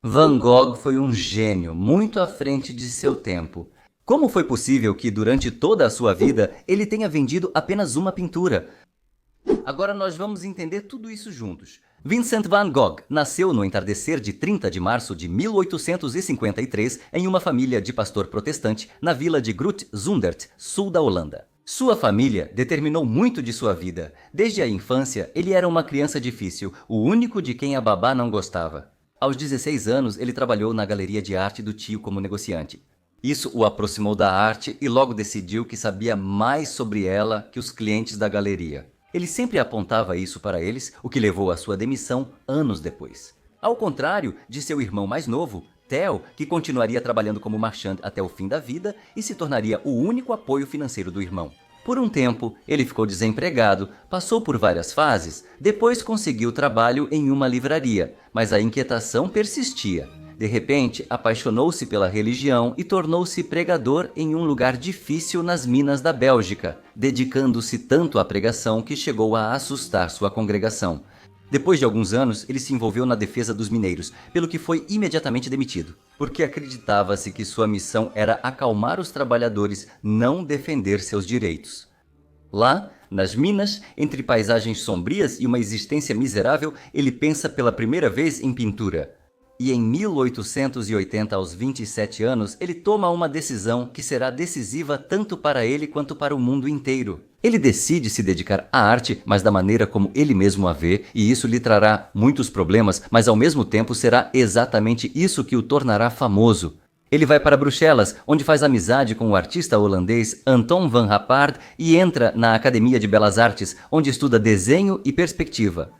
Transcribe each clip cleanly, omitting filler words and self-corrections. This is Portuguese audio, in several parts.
Van Gogh foi um gênio, muito à frente de seu tempo. Como foi possível que, durante toda a sua vida, ele tenha vendido apenas uma pintura? Agora nós vamos entender tudo isso juntos. Vincent van Gogh nasceu no entardecer de 30 de março de 1853 em uma família de pastor protestante na vila de Groot Zundert, sul da Holanda. Sua família determinou muito de sua vida. Desde a infância, ele era uma criança difícil, o único de quem a babá não gostava. Aos 16 anos, ele trabalhou na galeria de arte do tio como negociante. Isso o aproximou da arte e logo decidiu que sabia mais sobre ela que os clientes da galeria. Ele sempre apontava isso para eles, o que levou à sua demissão anos depois. Ao contrário de seu irmão mais novo, Theo, que continuaria trabalhando como marchand até o fim da vida e se tornaria o único apoio financeiro do irmão. Por um tempo, ele ficou desempregado, passou por várias fases, depois conseguiu trabalho em uma livraria, mas a inquietação persistia. De repente, apaixonou-se pela religião e tornou-se pregador em um lugar difícil nas minas da Bélgica, dedicando-se tanto à pregação que chegou a assustar sua congregação. Depois de alguns anos, ele se envolveu na defesa dos mineiros, pelo que foi imediatamente demitido, porque acreditava-se que sua missão era acalmar os trabalhadores, não defender seus direitos. Lá, nas minas, entre paisagens sombrias e uma existência miserável, ele pensa pela primeira vez em pintura. E em 1880, aos 27 anos, ele toma uma decisão que será decisiva tanto para ele quanto para o mundo inteiro. Ele decide se dedicar à arte, mas da maneira como ele mesmo a vê, e isso lhe trará muitos problemas, mas ao mesmo tempo será exatamente isso que o tornará famoso. Ele vai para Bruxelas, onde faz amizade com o artista holandês Anton van Rappard e entra na Academia de Belas Artes, onde estuda desenho e perspectiva.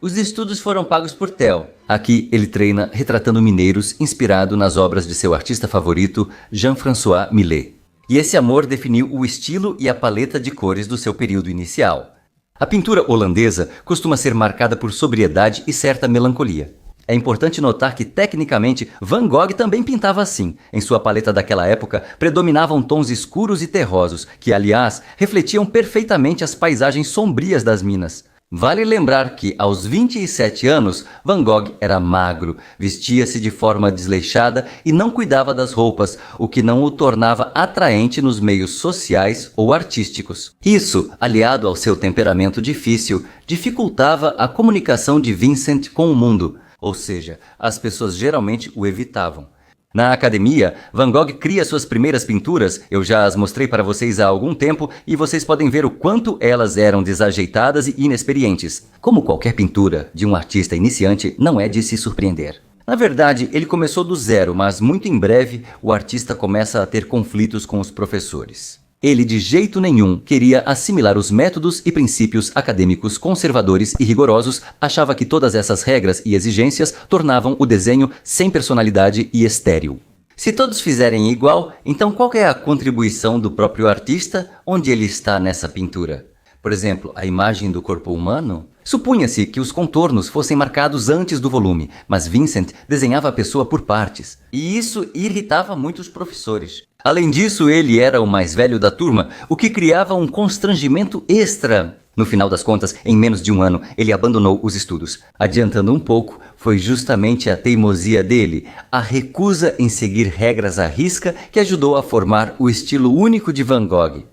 Os estudos foram pagos por Theo. Aqui ele treina retratando mineiros, inspirado nas obras de seu artista favorito, Jean-François Millet. E esse amor definiu o estilo e a paleta de cores do seu período inicial. A pintura holandesa costuma ser marcada por sobriedade e certa melancolia. É importante notar que, tecnicamente, Van Gogh também pintava assim. Em sua paleta daquela época, predominavam tons escuros e terrosos, que, aliás, refletiam perfeitamente as paisagens sombrias das minas. Vale lembrar que, aos 27 anos, Van Gogh era magro, vestia-se de forma desleixada e não cuidava das roupas, o que não o tornava atraente nos meios sociais ou artísticos. Isso, aliado ao seu temperamento difícil, dificultava a comunicação de Vincent com o mundo, ou seja, as pessoas geralmente o evitavam. Na academia, Van Gogh cria suas primeiras pinturas, eu já as mostrei para vocês há algum tempo e vocês podem ver o quanto elas eram desajeitadas e inexperientes. Como qualquer pintura de um artista iniciante, não é de se surpreender. Na verdade, ele começou do zero, mas muito em breve o artista começa a ter conflitos com os professores. Ele de jeito nenhum queria assimilar os métodos e princípios acadêmicos conservadores e rigorosos, achava que todas essas regras e exigências tornavam o desenho sem personalidade e estéril. Se todos fizerem igual, então qual é a contribuição do próprio artista onde ele está nessa pintura? Por exemplo, a imagem do corpo humano? Supunha-se que os contornos fossem marcados antes do volume, mas Vincent desenhava a pessoa por partes, e isso irritava muitos professores. Além disso, ele era o mais velho da turma, o que criava um constrangimento extra. No final das contas, em menos de um ano, ele abandonou os estudos. Adiantando um pouco, foi justamente a teimosia dele, a recusa em seguir regras à risca, que ajudou a formar o estilo único de Van Gogh.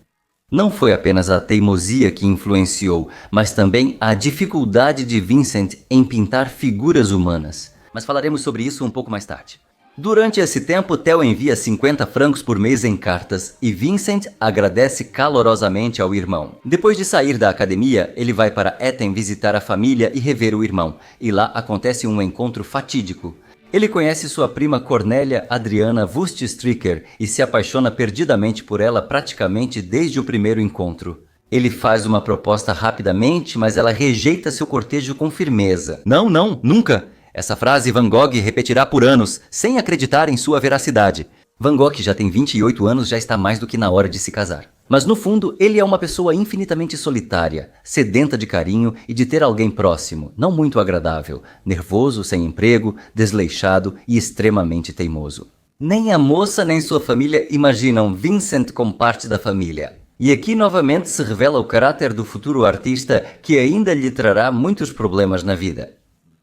Não foi apenas a teimosia que influenciou, mas também a dificuldade de Vincent em pintar figuras humanas. Mas falaremos sobre isso um pouco mais tarde. Durante esse tempo, Theo envia 50 francos por mês em cartas e Vincent agradece calorosamente ao irmão. Depois de sair da academia, ele vai para Etten visitar a família e rever o irmão, e lá acontece um encontro fatídico. Ele conhece sua prima Cornélia Adriana Wust Stricker e se apaixona perdidamente por ela praticamente desde o primeiro encontro. Ele faz uma proposta rapidamente, mas ela rejeita seu cortejo com firmeza. Não, nunca! Essa frase Van Gogh repetirá por anos, sem acreditar em sua veracidade. Van Gogh, que já tem 28 anos, já está mais do que na hora de se casar. Mas no fundo, ele é uma pessoa infinitamente solitária, sedenta de carinho e de ter alguém próximo, não muito agradável, nervoso, sem emprego, desleixado e extremamente teimoso. Nem a moça nem sua família imaginam Vincent como parte da família. E aqui novamente se revela o caráter do futuro artista que ainda lhe trará muitos problemas na vida.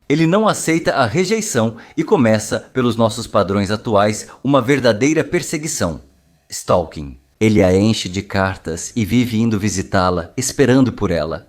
Ele não aceita a rejeição e começa, pelos nossos padrões atuais, uma verdadeira perseguição. Stalking. Ele a enche de cartas e vive indo visitá-la, esperando por ela.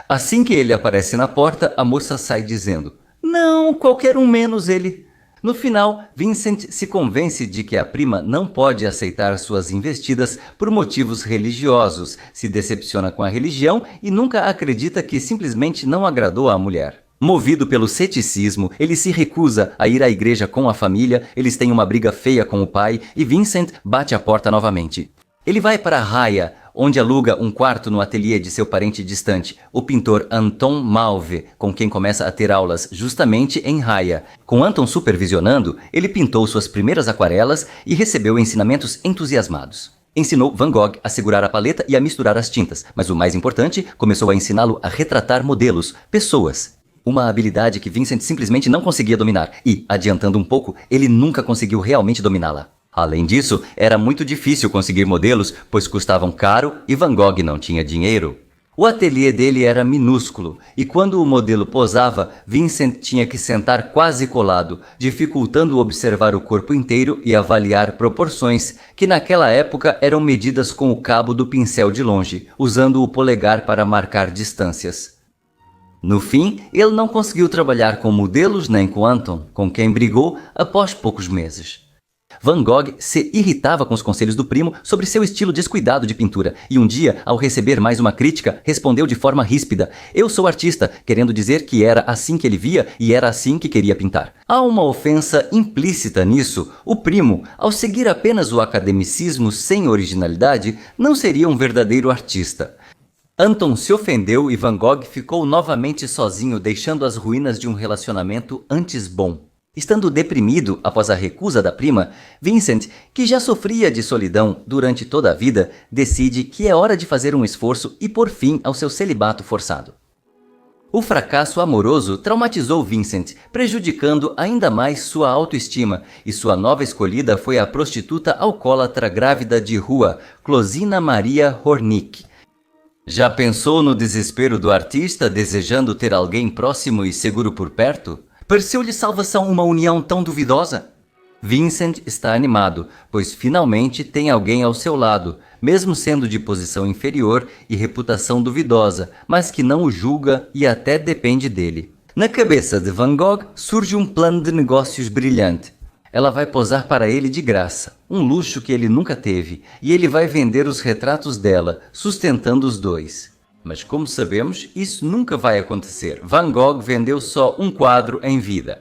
Assim que ele aparece na porta, a moça sai dizendo: "Não, qualquer um menos ele." No final, Vincent se convence de que a prima não pode aceitar suas investidas por motivos religiosos, se decepciona com a religião e nunca acredita que simplesmente não agradou à mulher. Movido pelo ceticismo, ele se recusa a ir à igreja com a família, eles têm uma briga feia com o pai e Vincent bate a porta novamente. Ele vai para Raya, onde aluga um quarto no ateliê de seu parente distante, o pintor Anton Mauve, com quem começa a ter aulas justamente em Raya. Com Anton supervisionando, ele pintou suas primeiras aquarelas e recebeu ensinamentos entusiasmados. Ensinou Van Gogh a segurar a paleta e a misturar as tintas, mas o mais importante, começou a ensiná-lo a retratar modelos, pessoas. Uma habilidade que Vincent simplesmente não conseguia dominar e, adiantando um pouco, ele nunca conseguiu realmente dominá-la. Além disso, era muito difícil conseguir modelos, pois custavam caro e Van Gogh não tinha dinheiro. O ateliê dele era minúsculo, e quando o modelo posava, Vincent tinha que sentar quase colado, dificultando observar o corpo inteiro e avaliar proporções, que naquela época eram medidas com o cabo do pincel de longe, usando o polegar para marcar distâncias. No fim, ele não conseguiu trabalhar com modelos nem com Anton, com quem brigou após poucos meses. Van Gogh se irritava com os conselhos do primo sobre seu estilo descuidado de pintura, e um dia, ao receber mais uma crítica, respondeu de forma ríspida: "Eu sou artista", querendo dizer que era assim que ele via e era assim que queria pintar. Há uma ofensa implícita nisso. O primo, ao seguir apenas o academicismo sem originalidade, não seria um verdadeiro artista. Anton se ofendeu e Van Gogh ficou novamente sozinho, deixando as ruínas de um relacionamento antes bom. Estando deprimido após a recusa da prima, Vincent, que já sofria de solidão durante toda a vida, decide que é hora de fazer um esforço e pôr fim ao seu celibato forçado. O fracasso amoroso traumatizou Vincent, prejudicando ainda mais sua autoestima, e sua nova escolhida foi a prostituta alcoólatra grávida de rua, Closina Maria Hornick. Já pensou no desespero do artista desejando ter alguém próximo e seguro por perto? Pareceu-lhe salvação uma união tão duvidosa? Vincent está animado, pois finalmente tem alguém ao seu lado, mesmo sendo de posição inferior e reputação duvidosa, mas que não o julga e até depende dele. Na cabeça de Van Gogh surge um plano de negócios brilhante. Ela vai posar para ele de graça, um luxo que ele nunca teve, e ele vai vender os retratos dela, sustentando os dois. Mas como sabemos, isso nunca vai acontecer. Van Gogh vendeu só um quadro em vida.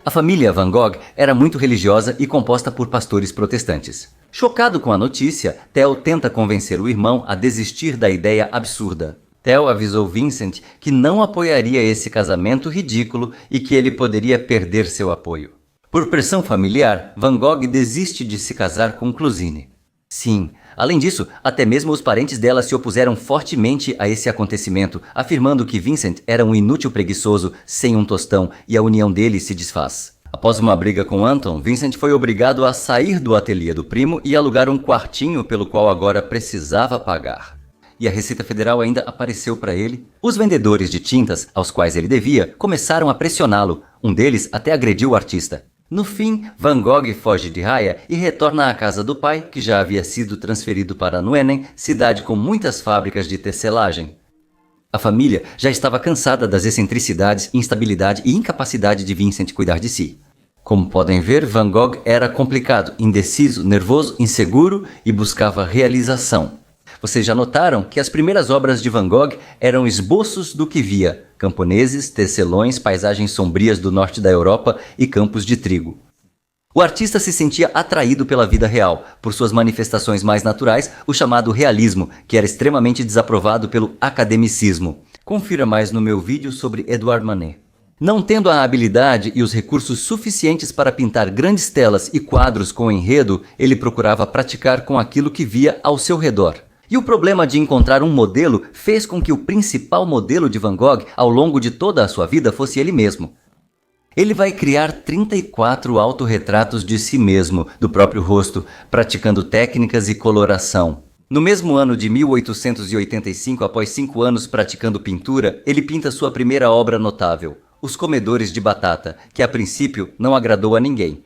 A família Van Gogh era muito religiosa e composta por pastores protestantes. Chocado com a notícia, Theo tenta convencer o irmão a desistir da ideia absurda. Theo avisou Vincent que não apoiaria esse casamento ridículo e que ele poderia perder seu apoio. Por pressão familiar, Van Gogh desiste de se casar com Closine. Sim, além disso, até mesmo os parentes dela se opuseram fortemente a esse acontecimento, afirmando que Vincent era um inútil preguiçoso, sem um tostão, e a união dele se desfaz. Após uma briga com Anton, Vincent foi obrigado a sair do ateliê do primo e alugar um quartinho pelo qual agora precisava pagar. E a Receita Federal ainda apareceu para ele. Os vendedores de tintas, aos quais ele devia, começaram a pressioná-lo. Um deles até agrediu o artista. No fim, Van Gogh foge de Raya e retorna à casa do pai, que já havia sido transferido para Nuenen, cidade com muitas fábricas de tecelagem. A família já estava cansada das excentricidades, instabilidade e incapacidade de Vincent cuidar de si. Como podem ver, Van Gogh era complicado, indeciso, nervoso, inseguro e buscava realização. Vocês já notaram que as primeiras obras de Van Gogh eram esboços do que via: camponeses, tecelões, paisagens sombrias do norte da Europa e campos de trigo. O artista se sentia atraído pela vida real, por suas manifestações mais naturais, o chamado realismo, que era extremamente desaprovado pelo academicismo. Confira mais no meu vídeo sobre Edouard Manet. Não tendo a habilidade e os recursos suficientes para pintar grandes telas e quadros com enredo, ele procurava praticar com aquilo que via ao seu redor. E o problema de encontrar um modelo fez com que o principal modelo de Van Gogh ao longo de toda a sua vida fosse ele mesmo. Ele vai criar 34 autorretratos de si mesmo, do próprio rosto, praticando técnicas e coloração. No mesmo ano de 1885, após 5 anos praticando pintura, ele pinta sua primeira obra notável, Os Comedores de Batata, que a princípio não agradou a ninguém.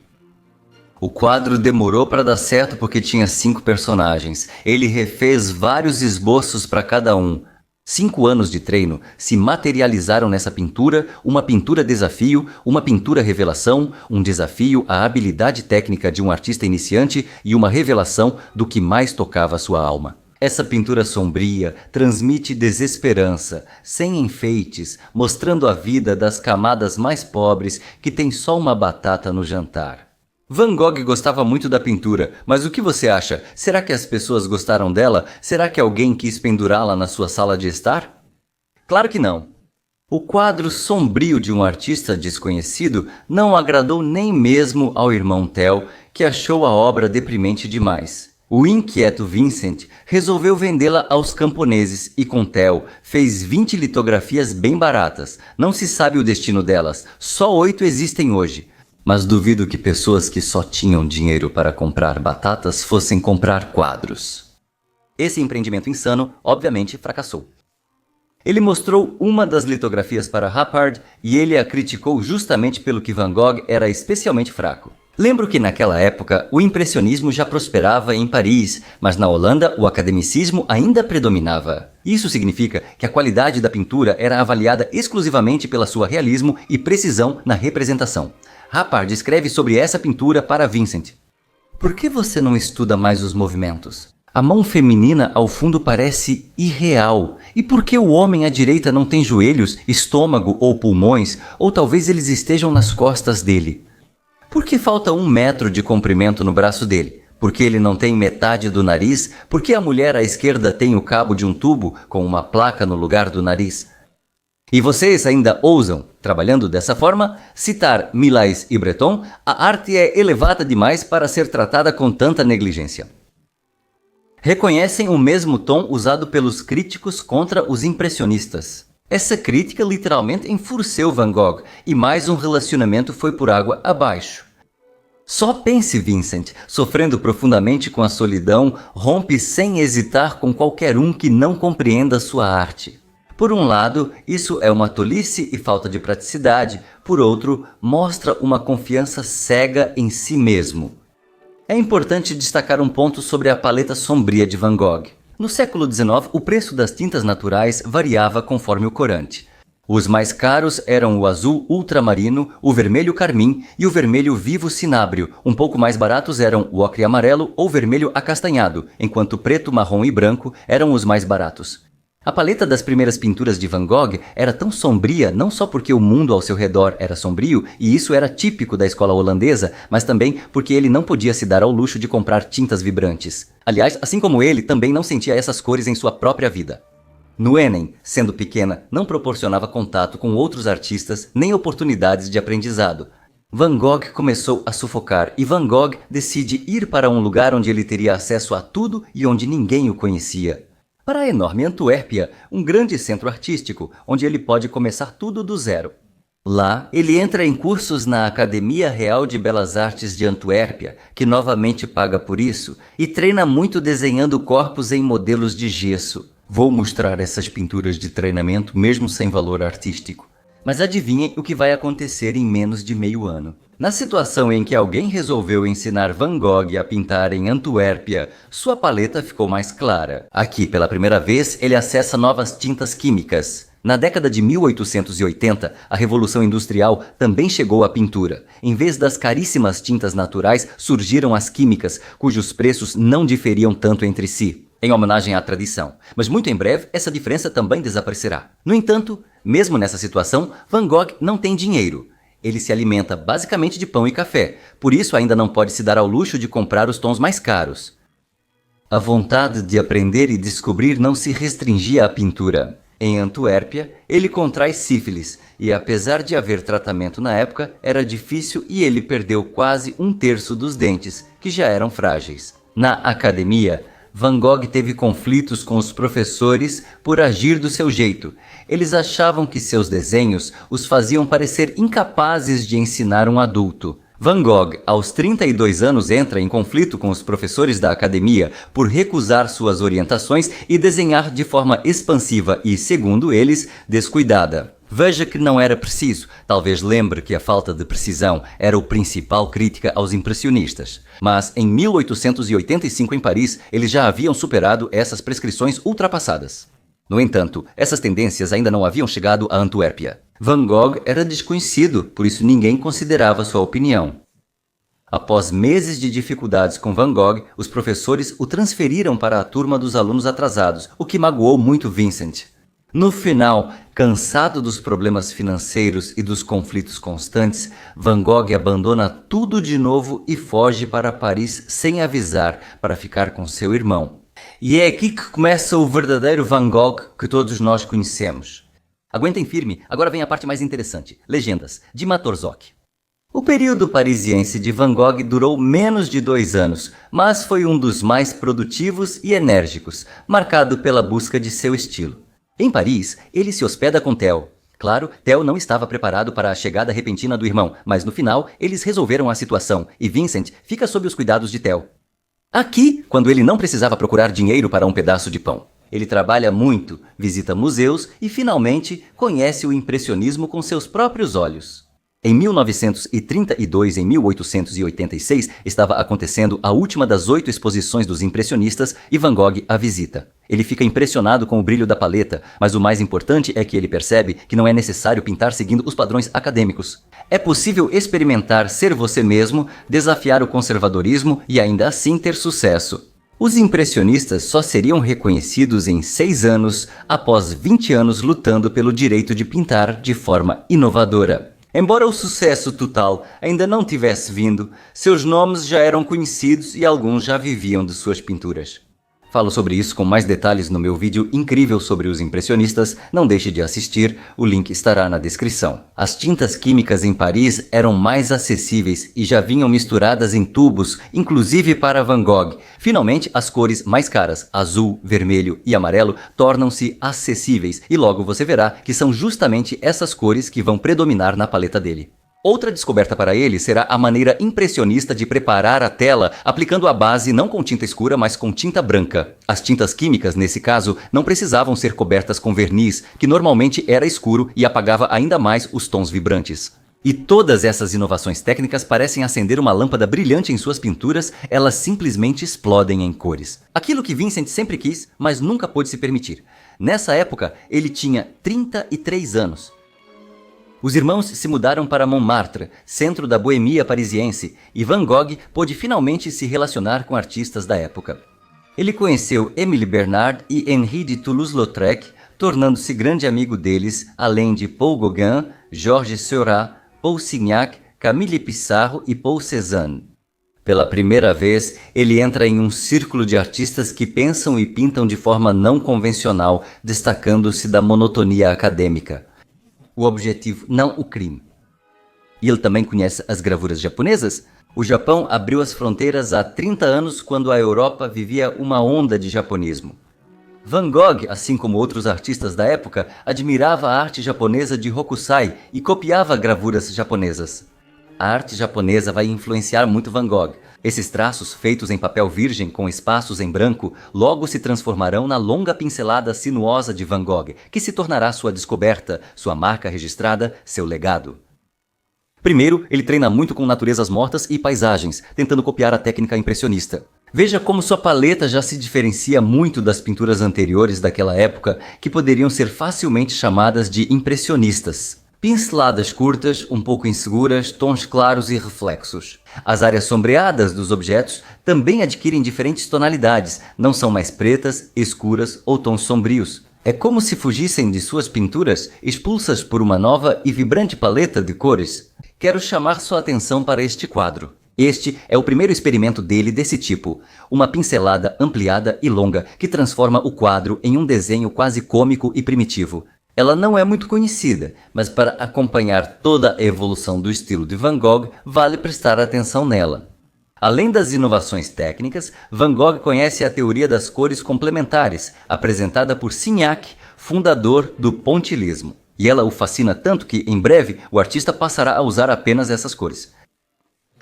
O quadro demorou para dar certo porque tinha 5 personagens. Ele refez vários esboços para cada um. 5 anos de treino se materializaram nessa pintura, uma pintura desafio, uma pintura revelação, um desafio à habilidade técnica de um artista iniciante e uma revelação do que mais tocava sua alma. Essa pintura sombria transmite desesperança, sem enfeites, mostrando a vida das camadas mais pobres que têm só uma batata no jantar. Van Gogh gostava muito da pintura, mas o que você acha? Será que as pessoas gostaram dela? Será que alguém quis pendurá-la na sua sala de estar? Claro que não. O quadro sombrio de um artista desconhecido não agradou nem mesmo ao irmão Theo, que achou a obra deprimente demais. O inquieto Vincent resolveu vendê-la aos camponeses e com Theo fez 20 litografias bem baratas. Não se sabe o destino delas, só 8 existem hoje. Mas duvido que pessoas que só tinham dinheiro para comprar batatas fossem comprar quadros. Esse empreendimento insano, obviamente, fracassou. Ele mostrou uma das litografias para Rappard e ele a criticou justamente pelo que Van Gogh era especialmente fraco. Lembro que naquela época o impressionismo já prosperava em Paris, mas na Holanda o academicismo ainda predominava. Isso significa que a qualidade da pintura era avaliada exclusivamente pela sua realismo e precisão na representação. Rappard escreve sobre essa pintura para Vincent. Por que você não estuda mais os movimentos? A mão feminina ao fundo parece irreal. E por que o homem à direita não tem joelhos, estômago ou pulmões? Ou talvez eles estejam nas costas dele? Por que falta 1 metro de comprimento no braço dele? Porque ele não tem metade do nariz? Porque a mulher à esquerda tem o cabo de um tubo com uma placa no lugar do nariz? E vocês ainda ousam, trabalhando dessa forma, citar Millais e Breton? A arte é elevada demais para ser tratada com tanta negligência. Reconhecem o mesmo tom usado pelos críticos contra os impressionistas. Essa crítica literalmente enfureceu Van Gogh e mais um relacionamento foi por água abaixo. Só pense, Vincent, sofrendo profundamente com a solidão, rompe sem hesitar com qualquer um que não compreenda sua arte. Por um lado, isso é uma tolice e falta de praticidade, por outro, mostra uma confiança cega em si mesmo. É importante destacar um ponto sobre a paleta sombria de Van Gogh. No século XIX, o preço das tintas naturais variava conforme o corante. Os mais caros eram o azul ultramarino, o vermelho carmim e o vermelho vivo cinábrio. Um pouco mais baratos eram o ocre amarelo ou vermelho acastanhado, enquanto preto, marrom e branco eram os mais baratos. A paleta das primeiras pinturas de Van Gogh era tão sombria não só porque o mundo ao seu redor era sombrio, e isso era típico da escola holandesa, mas também porque ele não podia se dar ao luxo de comprar tintas vibrantes. Aliás, assim como ele, também não sentia essas cores em sua própria vida. Nuenen, sendo pequena, não proporcionava contato com outros artistas nem oportunidades de aprendizado. Van Gogh começou a sufocar e Van Gogh decide ir para um lugar onde ele teria acesso a tudo e onde ninguém o conhecia. Para a enorme Antuérpia, um grande centro artístico, onde ele pode começar tudo do zero. Lá, ele entra em cursos na Academia Real de Belas Artes de Antuérpia, que novamente paga por isso, e treina muito desenhando corpos em modelos de gesso. Vou mostrar essas pinturas de treinamento mesmo sem valor artístico. Mas adivinhem o que vai acontecer em menos de meio ano. Na situação em que alguém resolveu ensinar Van Gogh a pintar em Antuérpia, sua paleta ficou mais clara. Aqui, pela primeira vez, ele acessa novas tintas químicas. Na década de 1880, a Revolução Industrial também chegou à pintura. Em vez das caríssimas tintas naturais, surgiram as químicas, cujos preços não diferiam tanto entre si, em homenagem à tradição. Mas muito em breve, essa diferença também desaparecerá. No entanto, mesmo nessa situação, Van Gogh não tem dinheiro. Ele se alimenta basicamente de pão e café, por isso ainda não pode se dar ao luxo de comprar os tons mais caros. A vontade de aprender e descobrir não se restringia à pintura. Em Antuérpia, ele contrai sífilis, e apesar de haver tratamento na época, era difícil e ele perdeu quase 1/3 dos dentes, que já eram frágeis. Na academia, Van Gogh teve conflitos com os professores por agir do seu jeito. Eles achavam que seus desenhos os faziam parecer incapazes de ensinar um adulto. Van Gogh, aos 32 anos, entra em conflito com os professores da academia por recusar suas orientações e desenhar de forma expansiva e, segundo eles, descuidada. Veja que não era preciso. Talvez lembre que a falta de precisão era o principal crítica aos impressionistas. Mas em 1885 em Paris, eles já haviam superado essas prescrições ultrapassadas. No entanto, essas tendências ainda não haviam chegado a Antuérpia. Van Gogh era desconhecido, por isso ninguém considerava sua opinião. Após meses de dificuldades com Van Gogh, os professores o transferiram para a turma dos alunos atrasados, o que magoou muito Vincent. No final, cansado dos problemas financeiros e dos conflitos constantes, Van Gogh abandona tudo de novo e foge para Paris sem avisar para ficar com seu irmão. E é aqui que começa o verdadeiro Van Gogh que todos nós conhecemos. Aguentem firme, agora vem a parte mais interessante. Legendas, de Matorzok. O período parisiense de Van Gogh durou menos de 2 anos, mas foi um dos mais produtivos e enérgicos, marcado pela busca de seu estilo. Em Paris, ele se hospeda com Theo. Claro, Theo não estava preparado para a chegada repentina do irmão, mas no final, eles resolveram a situação e Vincent fica sob os cuidados de Theo. Aqui, quando ele não precisava procurar dinheiro para um pedaço de pão. Ele trabalha muito, visita museus e, finalmente, conhece o impressionismo com seus próprios olhos. Em 1932 e 1886, estava acontecendo a última das 8 exposições dos impressionistas e Van Gogh a visita. Ele fica impressionado com o brilho da paleta, mas o mais importante é que ele percebe que não é necessário pintar seguindo os padrões acadêmicos. É possível experimentar ser você mesmo, desafiar o conservadorismo e ainda assim ter sucesso. Os impressionistas só seriam reconhecidos em 6 anos, após 20 anos lutando pelo direito de pintar de forma inovadora. Embora o sucesso total ainda não tivesse vindo, seus nomes já eram conhecidos e alguns já viviam de suas pinturas. Falo sobre isso com mais detalhes no meu vídeo incrível sobre os impressionistas, não deixe de assistir, o link estará na descrição. As tintas químicas em Paris eram mais acessíveis e já vinham misturadas em tubos, inclusive para Van Gogh. Finalmente, as cores mais caras, azul, vermelho e amarelo, tornam-se acessíveis e logo você verá que são justamente essas cores que vão predominar na paleta dele. Outra descoberta para ele será a maneira impressionista de preparar a tela, aplicando a base não com tinta escura, mas com tinta branca. As tintas químicas, nesse caso, não precisavam ser cobertas com verniz, que normalmente era escuro e apagava ainda mais os tons vibrantes. E todas essas inovações técnicas parecem acender uma lâmpada brilhante em suas pinturas, elas simplesmente explodem em cores. Aquilo que Vincent sempre quis, mas nunca pôde se permitir. Nessa época, ele tinha 33 anos. Os irmãos se mudaram para Montmartre, centro da boemia parisiense, e Van Gogh pôde finalmente se relacionar com artistas da época. Ele conheceu Émile Bernard e Henri de Toulouse-Lautrec, tornando-se grande amigo deles, além de Paul Gauguin, Georges Seurat, Paul Signac, Camille Pissarro e Paul Cézanne. Pela primeira vez, ele entra em um círculo de artistas que pensam e pintam de forma não convencional, destacando-se da monotonia acadêmica. O objetivo, não o crime. E ele também conhece as gravuras japonesas? O Japão abriu as fronteiras há 30 anos quando a Europa vivia uma onda de japonismo. Van Gogh, assim como outros artistas da época, admirava a arte japonesa de Hokusai e copiava gravuras japonesas. A arte japonesa vai influenciar muito Van Gogh. Esses traços, feitos em papel virgem com espaços em branco, logo se transformarão na longa pincelada sinuosa de Van Gogh, que se tornará sua descoberta, sua marca registrada, seu legado. Primeiro, ele treina muito com naturezas mortas e paisagens, tentando copiar a técnica impressionista. Veja como sua paleta já se diferencia muito das pinturas anteriores daquela época, que poderiam ser facilmente chamadas de impressionistas. Pinceladas curtas, um pouco inseguras, tons claros e reflexos. As áreas sombreadas dos objetos também adquirem diferentes tonalidades, não são mais pretas, escuras ou tons sombrios. É como se fugissem de suas pinturas, expulsas por uma nova e vibrante paleta de cores. Quero chamar sua atenção para este quadro. Este é o primeiro experimento dele desse tipo, uma pincelada ampliada e longa que transforma o quadro em um desenho quase cômico e primitivo. Ela não é muito conhecida, mas para acompanhar toda a evolução do estilo de Van Gogh, vale prestar atenção nela. Além das inovações técnicas, Van Gogh conhece a teoria das cores complementares, apresentada por Signac, fundador do pontilhismo. E ela o fascina tanto que, em breve, o artista passará a usar apenas essas cores.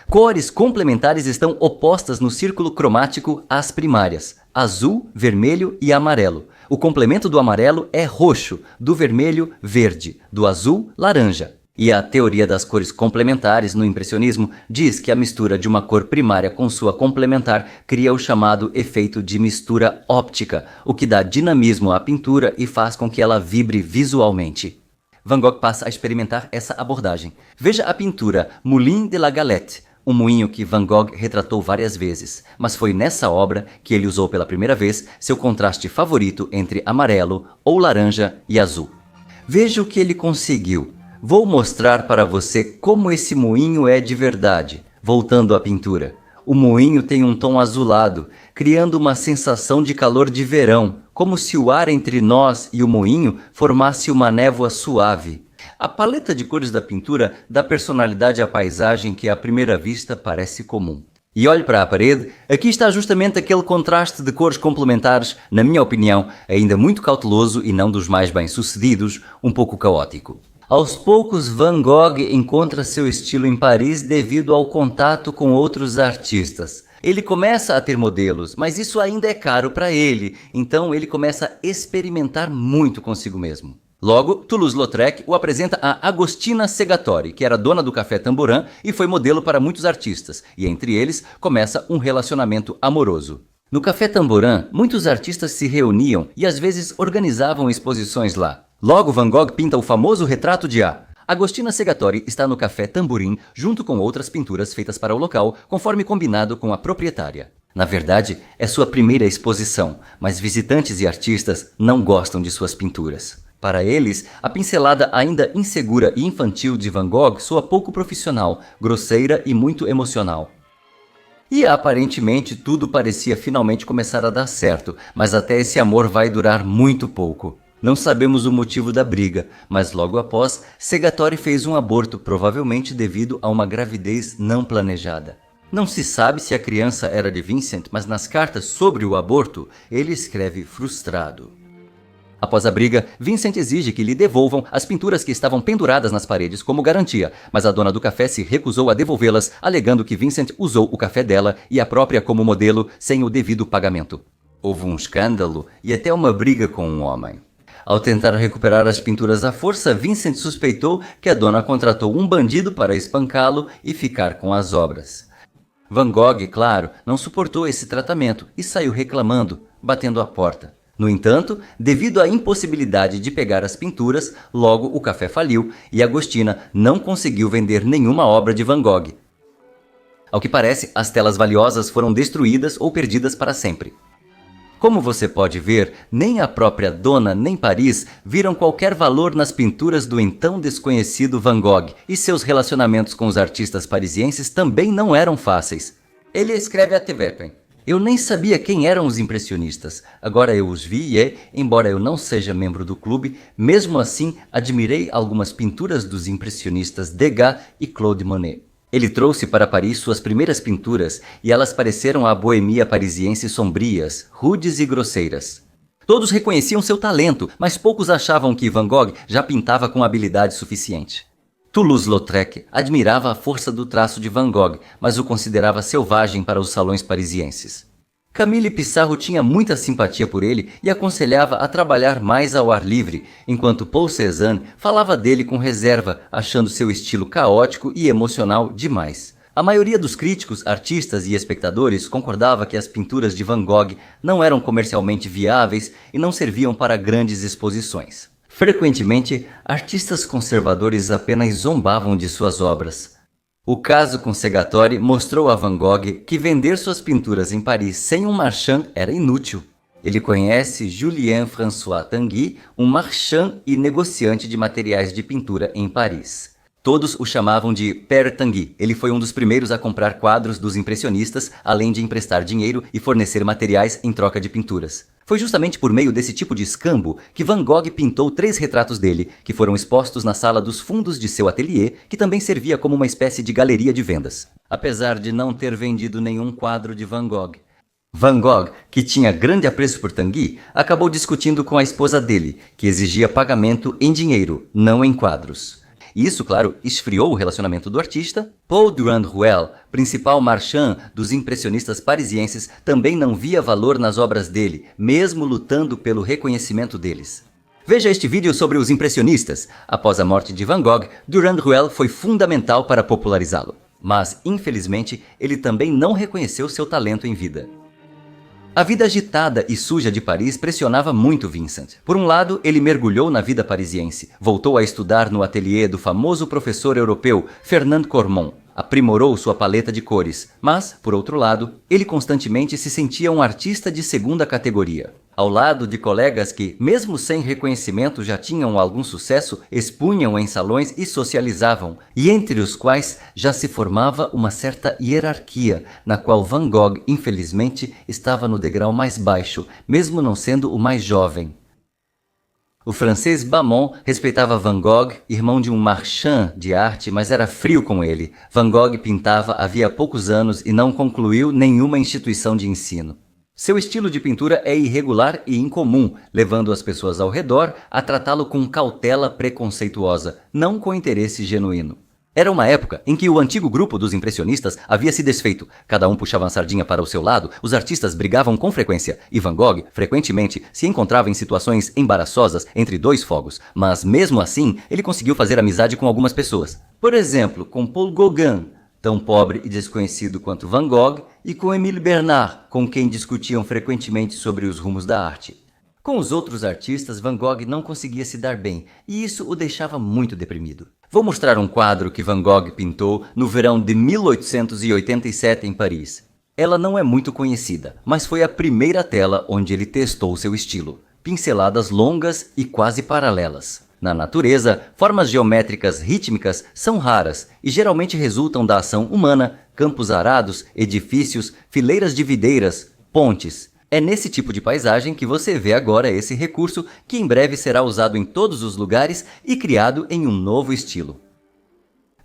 Cores complementares estão opostas no círculo cromático às primárias. azul, vermelho e amarelo. O complemento do amarelo é roxo, do vermelho, verde, do azul, laranja. E a teoria das cores complementares no impressionismo diz que a mistura de uma cor primária com sua complementar cria o chamado efeito de mistura óptica, o que dá dinamismo à pintura e faz com que ela vibre visualmente. Van Gogh passa a experimentar essa abordagem. Veja a pintura Moulin de la Galette, um moinho que Van Gogh retratou várias vezes, mas foi nessa obra que ele usou pela primeira vez seu contraste favorito entre amarelo ou laranja e azul. Veja o que ele conseguiu. Vou mostrar para você como esse moinho é de verdade. Voltando à pintura. O moinho tem um tom azulado, criando uma sensação de calor de verão, como se o ar entre nós e o moinho formasse uma névoa suave. A paleta de cores da pintura dá personalidade à paisagem que à primeira vista parece comum. E olhe para a parede, aqui está justamente aquele contraste de cores complementares, na minha opinião, ainda muito cauteloso e não dos mais bem-sucedidos, um pouco caótico. Aos poucos, Van Gogh encontra seu estilo em Paris devido ao contato com outros artistas. Ele começa a ter modelos, mas isso ainda é caro para ele, então ele começa a experimentar muito consigo mesmo. Logo, Toulouse-Lautrec o apresenta a Agostina Segatori, que era dona do Café Tamborin e foi modelo para muitos artistas, e entre eles começa um relacionamento amoroso. No Café Tamborin, muitos artistas se reuniam e às vezes organizavam exposições lá. Logo, Van Gogh pinta o famoso retrato de A. Agostina Segatori está no Café Tamborim junto com outras pinturas feitas para o local, conforme combinado com a proprietária. Na verdade, é sua primeira exposição, mas visitantes e artistas não gostam de suas pinturas. Para eles, a pincelada ainda insegura e infantil de Van Gogh soa pouco profissional, grosseira e muito emocional. E aparentemente tudo parecia finalmente começar a dar certo, mas até esse amor vai durar muito pouco. Não sabemos o motivo da briga, mas logo após, Segatori fez um aborto, provavelmente devido a uma gravidez não planejada. Não se sabe se a criança era de Vincent, mas nas cartas sobre o aborto, ele escreve frustrado. Após a briga, Vincent exige que lhe devolvam as pinturas que estavam penduradas nas paredes como garantia, mas a dona do café se recusou a devolvê-las, alegando que Vincent usou o café dela e a própria como modelo sem o devido pagamento. Houve um escândalo e até uma briga com um homem. Ao tentar recuperar as pinturas à força, Vincent suspeitou que a dona contratou um bandido para espancá-lo e ficar com as obras. Van Gogh, claro, não suportou esse tratamento e saiu reclamando, batendo a porta. No entanto, devido à impossibilidade de pegar as pinturas, logo o café faliu e Agostina não conseguiu vender nenhuma obra de Van Gogh. Ao que parece, as telas valiosas foram destruídas ou perdidas para sempre. Como você pode ver, nem a própria dona nem Paris viram qualquer valor nas pinturas do então desconhecido Van Gogh, e seus relacionamentos com os artistas parisienses também não eram fáceis. Ele escreve a Antwerpen: "Eu nem sabia quem eram os impressionistas. Agora eu os vi e, embora eu não seja membro do clube, mesmo assim admirei algumas pinturas dos impressionistas Degas e Claude Monet." Ele trouxe para Paris suas primeiras pinturas e elas pareceram à boemia parisiense sombrias, rudes e grosseiras. Todos reconheciam seu talento, mas poucos achavam que Van Gogh já pintava com habilidade suficiente. Toulouse-Lautrec admirava a força do traço de Van Gogh, mas o considerava selvagem para os salões parisienses. Camille Pissarro tinha muita simpatia por ele e aconselhava a trabalhar mais ao ar livre, enquanto Paul Cézanne falava dele com reserva, achando seu estilo caótico e emocional demais. A maioria dos críticos, artistas e espectadores concordava que as pinturas de Van Gogh não eram comercialmente viáveis e não serviam para grandes exposições. Frequentemente, artistas conservadores apenas zombavam de suas obras. O caso com Segatori mostrou a Van Gogh que vender suas pinturas em Paris sem um marchand era inútil. Ele conhece Julien François Tanguy, um marchand e negociante de materiais de pintura em Paris. Todos o chamavam de Père Tanguy. Ele foi um dos primeiros a comprar quadros dos impressionistas, além de emprestar dinheiro e fornecer materiais em troca de pinturas. Foi justamente por meio desse tipo de escambo que Van Gogh pintou 3 retratos dele, que foram expostos na sala dos fundos de seu ateliê, que também servia como uma espécie de galeria de vendas. Apesar de não ter vendido nenhum quadro de Van Gogh, que tinha grande apreço por Tanguy, acabou discutindo com a esposa dele, que exigia pagamento em dinheiro, não em quadros. e isso, claro, esfriou o relacionamento do artista. Paul Durand-Ruel, principal marchand dos impressionistas parisienses, também não via valor nas obras dele, mesmo lutando pelo reconhecimento deles. Veja este vídeo sobre os impressionistas. Após a morte de Van Gogh, Durand-Ruel foi fundamental para popularizá-lo. Mas, infelizmente, ele também não reconheceu seu talento em vida. A vida agitada e suja de Paris pressionava muito Vincent. Por um lado, ele mergulhou na vida parisiense, voltou a estudar no ateliê do famoso professor europeu Fernand Cormon, aprimorou sua paleta de cores, mas, por outro lado, ele constantemente se sentia um artista de segunda categoria. Ao lado de colegas que, mesmo sem reconhecimento, já tinham algum sucesso, expunham em salões e socializavam, e entre os quais já se formava uma certa hierarquia, na qual Van Gogh, infelizmente, estava no degrau mais baixo, mesmo não sendo o mais jovem. O francês Bamon respeitava Van Gogh, irmão de um marchand de arte, mas era frio com ele. Van Gogh pintava havia poucos anos e não concluiu nenhuma instituição de ensino. Seu estilo de pintura é irregular e incomum, levando as pessoas ao redor a tratá-lo com cautela preconceituosa, não com interesse genuíno. Era uma época em que o antigo grupo dos impressionistas havia se desfeito. Cada um puxava a sardinha para o seu lado, os artistas brigavam com frequência, e Van Gogh, frequentemente, se encontrava em situações embaraçosas entre dois fogos. Mas, mesmo assim, ele conseguiu fazer amizade com algumas pessoas. Por exemplo, com Paul Gauguin, tão pobre e desconhecido quanto Van Gogh, e com Émile Bernard, com quem discutiam frequentemente sobre os rumos da arte. Com os outros artistas, Van Gogh não conseguia se dar bem, e isso o deixava muito deprimido. Vou mostrar um quadro que Van Gogh pintou no verão de 1887 em Paris. Ela não é muito conhecida, mas foi a primeira tela onde ele testou seu estilo. Pinceladas longas e quase paralelas. Na natureza, formas geométricas rítmicas são raras e geralmente resultam da ação humana, campos arados, edifícios, fileiras de videiras, pontes. É nesse tipo de paisagem que você vê agora esse recurso que em breve será usado em todos os lugares e criado em um novo estilo.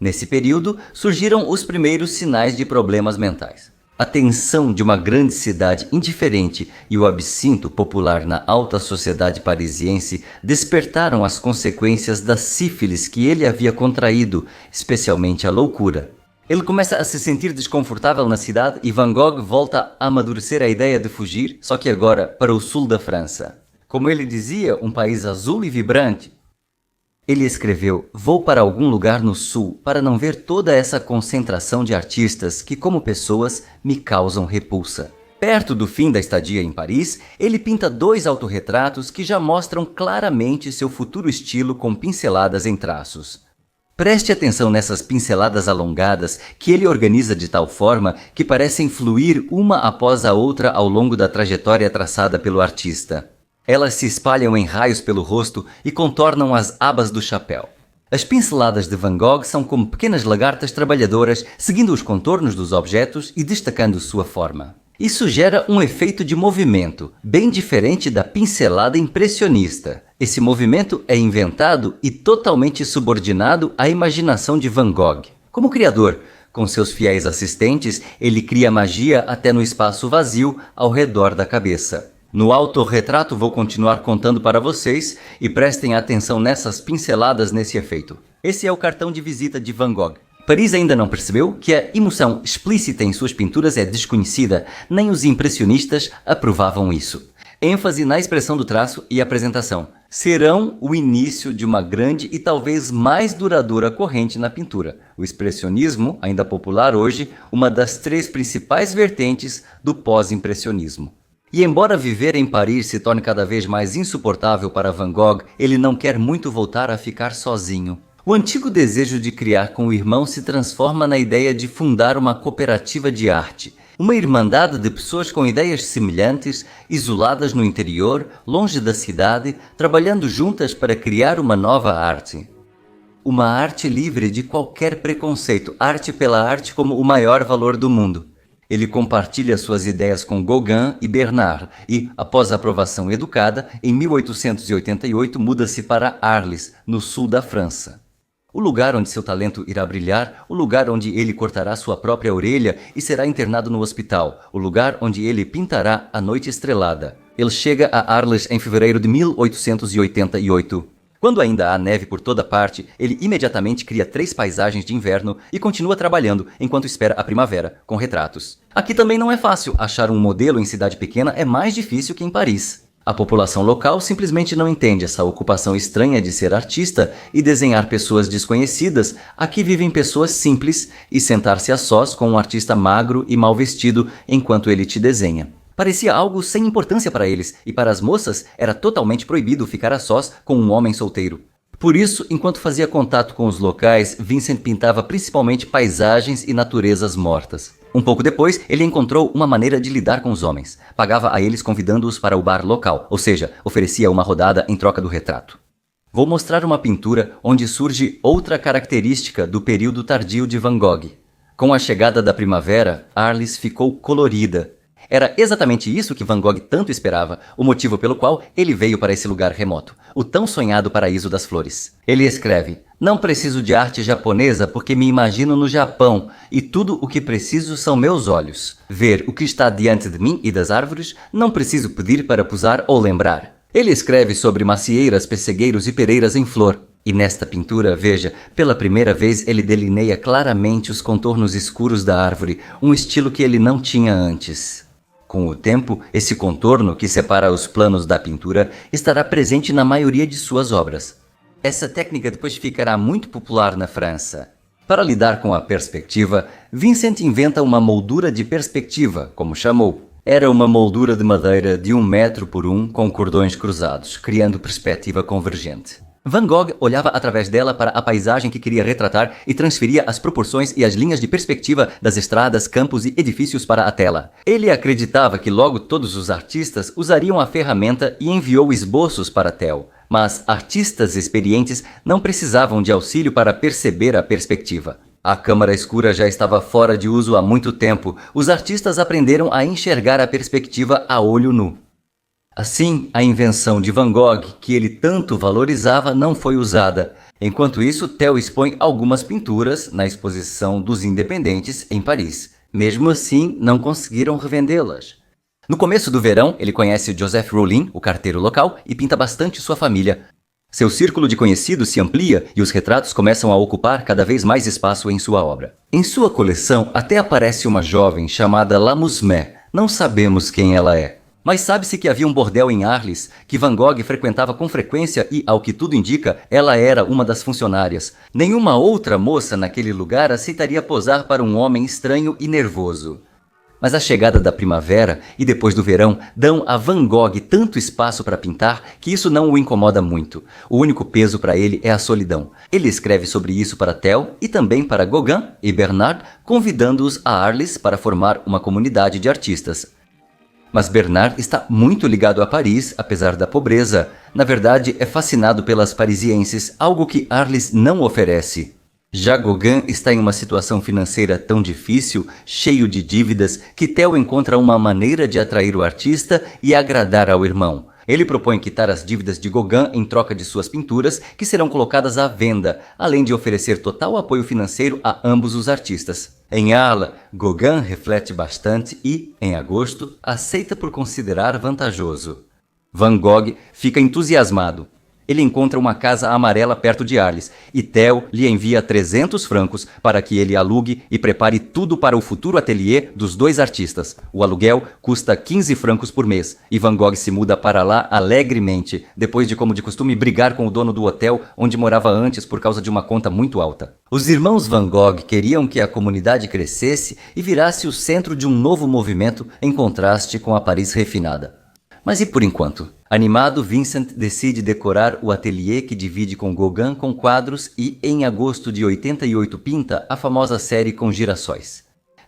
Nesse período, surgiram os primeiros sinais de problemas mentais. A tensão de uma grande cidade indiferente e o absinto popular na alta sociedade parisiense despertaram as consequências da sífilis que ele havia contraído, especialmente a loucura. Ele começa a se sentir desconfortável na cidade e Van Gogh volta a amadurecer a ideia de fugir, só que agora para o sul da França. Como ele dizia, um país azul e vibrante. Ele escreveu: "Vou para algum lugar no sul para não ver toda essa concentração de artistas que, como pessoas, me causam repulsa." Perto do fim da estadia em Paris, ele pinta 2 autorretratos que já mostram claramente seu futuro estilo com pinceladas em traços. Preste atenção nessas pinceladas alongadas que ele organiza de tal forma que parecem fluir uma após a outra ao longo da trajetória traçada pelo artista. Elas se espalham em raios pelo rosto e contornam as abas do chapéu. As pinceladas de Van Gogh são como pequenas lagartas trabalhadoras, seguindo os contornos dos objetos e destacando sua forma. Isso gera um efeito de movimento, bem diferente da pincelada impressionista. Esse movimento é inventado e totalmente subordinado à imaginação de Van Gogh. Como criador, com seus fiéis assistentes, ele cria magia até no espaço vazio ao redor da cabeça. No autorretrato vou continuar contando para vocês e prestem atenção nessas pinceladas nesse efeito. Esse é o cartão de visita de Van Gogh. Paris ainda não percebeu que a emoção explícita em suas pinturas é desconhecida, nem os impressionistas aprovavam isso. ênfase na expressão do traço e apresentação serão o início de uma grande e talvez mais duradoura corrente na pintura. O expressionismo, ainda popular hoje, uma das 3 principais vertentes do pós-impressionismo. E embora viver em Paris se torne cada vez mais insuportável para Van Gogh, ele não quer muito voltar a ficar sozinho. O antigo desejo de criar com o irmão se transforma na ideia de fundar uma cooperativa de arte. Uma irmandade de pessoas com ideias semelhantes, isoladas no interior, longe da cidade, trabalhando juntas para criar uma nova arte. Uma arte livre de qualquer preconceito, arte pela arte como o maior valor do mundo. Ele compartilha suas ideias com Gauguin e Bernard e, após a aprovação educada, em 1888 muda-se para Arles, no sul da França. O lugar onde seu talento irá brilhar, o lugar onde ele cortará sua própria orelha e será internado no hospital, o lugar onde ele pintará a Noite Estrelada. Ele chega a Arles em fevereiro de 1888. Quando ainda há neve por toda parte, ele imediatamente cria 3 paisagens de inverno e continua trabalhando enquanto espera a primavera, com retratos. Aqui também não é fácil. Achar um modelo em cidade pequena é mais difícil que em Paris. A população local simplesmente não entende essa ocupação estranha de ser artista e desenhar pessoas desconhecidas. Aqui vivem pessoas simples e sentar-se a sós com um artista magro e mal vestido enquanto ele te desenha. Parecia algo sem importância para eles, e para as moças era totalmente proibido ficar a sós com um homem solteiro. Por isso, enquanto fazia contato com os locais, Vincent pintava principalmente paisagens e naturezas mortas. Um pouco depois, ele encontrou uma maneira de lidar com os homens. Pagava a eles convidando-os para o bar local, ou seja, oferecia uma rodada em troca do retrato. Vou mostrar uma pintura onde surge outra característica do período tardio de Van Gogh. Com a chegada da primavera, Arles ficou colorida. Era exatamente isso que Van Gogh tanto esperava, o motivo pelo qual ele veio para esse lugar remoto, o tão sonhado paraíso das flores. Ele escreve: "Não preciso de arte japonesa porque me imagino no Japão, e tudo o que preciso são meus olhos. Ver o que está diante de mim e das árvores, não preciso pedir para pusar ou lembrar." Ele escreve sobre macieiras, pessegueiros e pereiras em flor. E nesta pintura, veja, pela primeira vez ele delineia claramente os contornos escuros da árvore, um estilo que ele não tinha antes. Com o tempo, esse contorno que separa os planos da pintura estará presente na maioria de suas obras. Essa técnica depois ficará muito popular na França. Para lidar com a perspectiva, Vincent inventa uma moldura de perspectiva, como chamou. Era uma moldura de madeira de 1 metro por 1 com cordões cruzados, criando perspectiva convergente. Van Gogh olhava através dela para a paisagem que queria retratar e transferia as proporções e as linhas de perspectiva das estradas, campos e edifícios para a tela. Ele acreditava que logo todos os artistas usariam a ferramenta e enviou esboços para Theo. Mas artistas experientes não precisavam de auxílio para perceber a perspectiva. A câmara escura já estava fora de uso há muito tempo. Os artistas aprenderam a enxergar a perspectiva a olho nu. Assim, a invenção de Van Gogh, que ele tanto valorizava, não foi usada. Enquanto isso, Theo expõe algumas pinturas na Exposição dos Independentes, em Paris. Mesmo assim, não conseguiram revendê-las. No começo do verão, ele conhece Joseph Rollin, o carteiro local, e pinta bastante sua família. Seu círculo de conhecidos se amplia e os retratos começam a ocupar cada vez mais espaço em sua obra. Em sua coleção até aparece uma jovem chamada La Musmet. Não sabemos quem ela é. Mas sabe-se que havia um bordel em Arles que Van Gogh frequentava com frequência e, ao que tudo indica, ela era uma das funcionárias. Nenhuma outra moça naquele lugar aceitaria posar para um homem estranho e nervoso. Mas a chegada da primavera e depois do verão dão a Van Gogh tanto espaço para pintar que isso não o incomoda muito. O único peso para ele é a solidão. Ele escreve sobre isso para Theo e também para Gauguin e Bernard, convidando-os a Arles para formar uma comunidade de artistas. Mas Bernard está muito ligado a Paris, apesar da pobreza. Na verdade, é fascinado pelas parisienses, algo que Arles não oferece. Já Gauguin está em uma situação financeira tão difícil, cheio de dívidas, que Theo encontra uma maneira de atrair o artista e agradar ao irmão. Ele propõe quitar as dívidas de Gauguin em troca de suas pinturas, que serão colocadas à venda, além de oferecer total apoio financeiro a ambos os artistas. Em Arles, Gauguin reflete bastante e, em agosto, aceita por considerar vantajoso. Van Gogh fica entusiasmado. Ele encontra uma casa amarela perto de Arles e Theo lhe envia 300 francos para que ele alugue e prepare tudo para o futuro ateliê dos dois artistas. O aluguel custa 15 francos por mês e Van Gogh se muda para lá alegremente, depois de, como de costume, brigar com o dono do hotel onde morava antes por causa de uma conta muito alta. Os irmãos Van Gogh queriam que a comunidade crescesse e virasse o centro de um novo movimento em contraste com a Paris refinada. Mas e por enquanto? Animado, Vincent decide decorar o ateliê que divide com Gauguin com quadros e, em agosto de 88, pinta a famosa série com girassóis.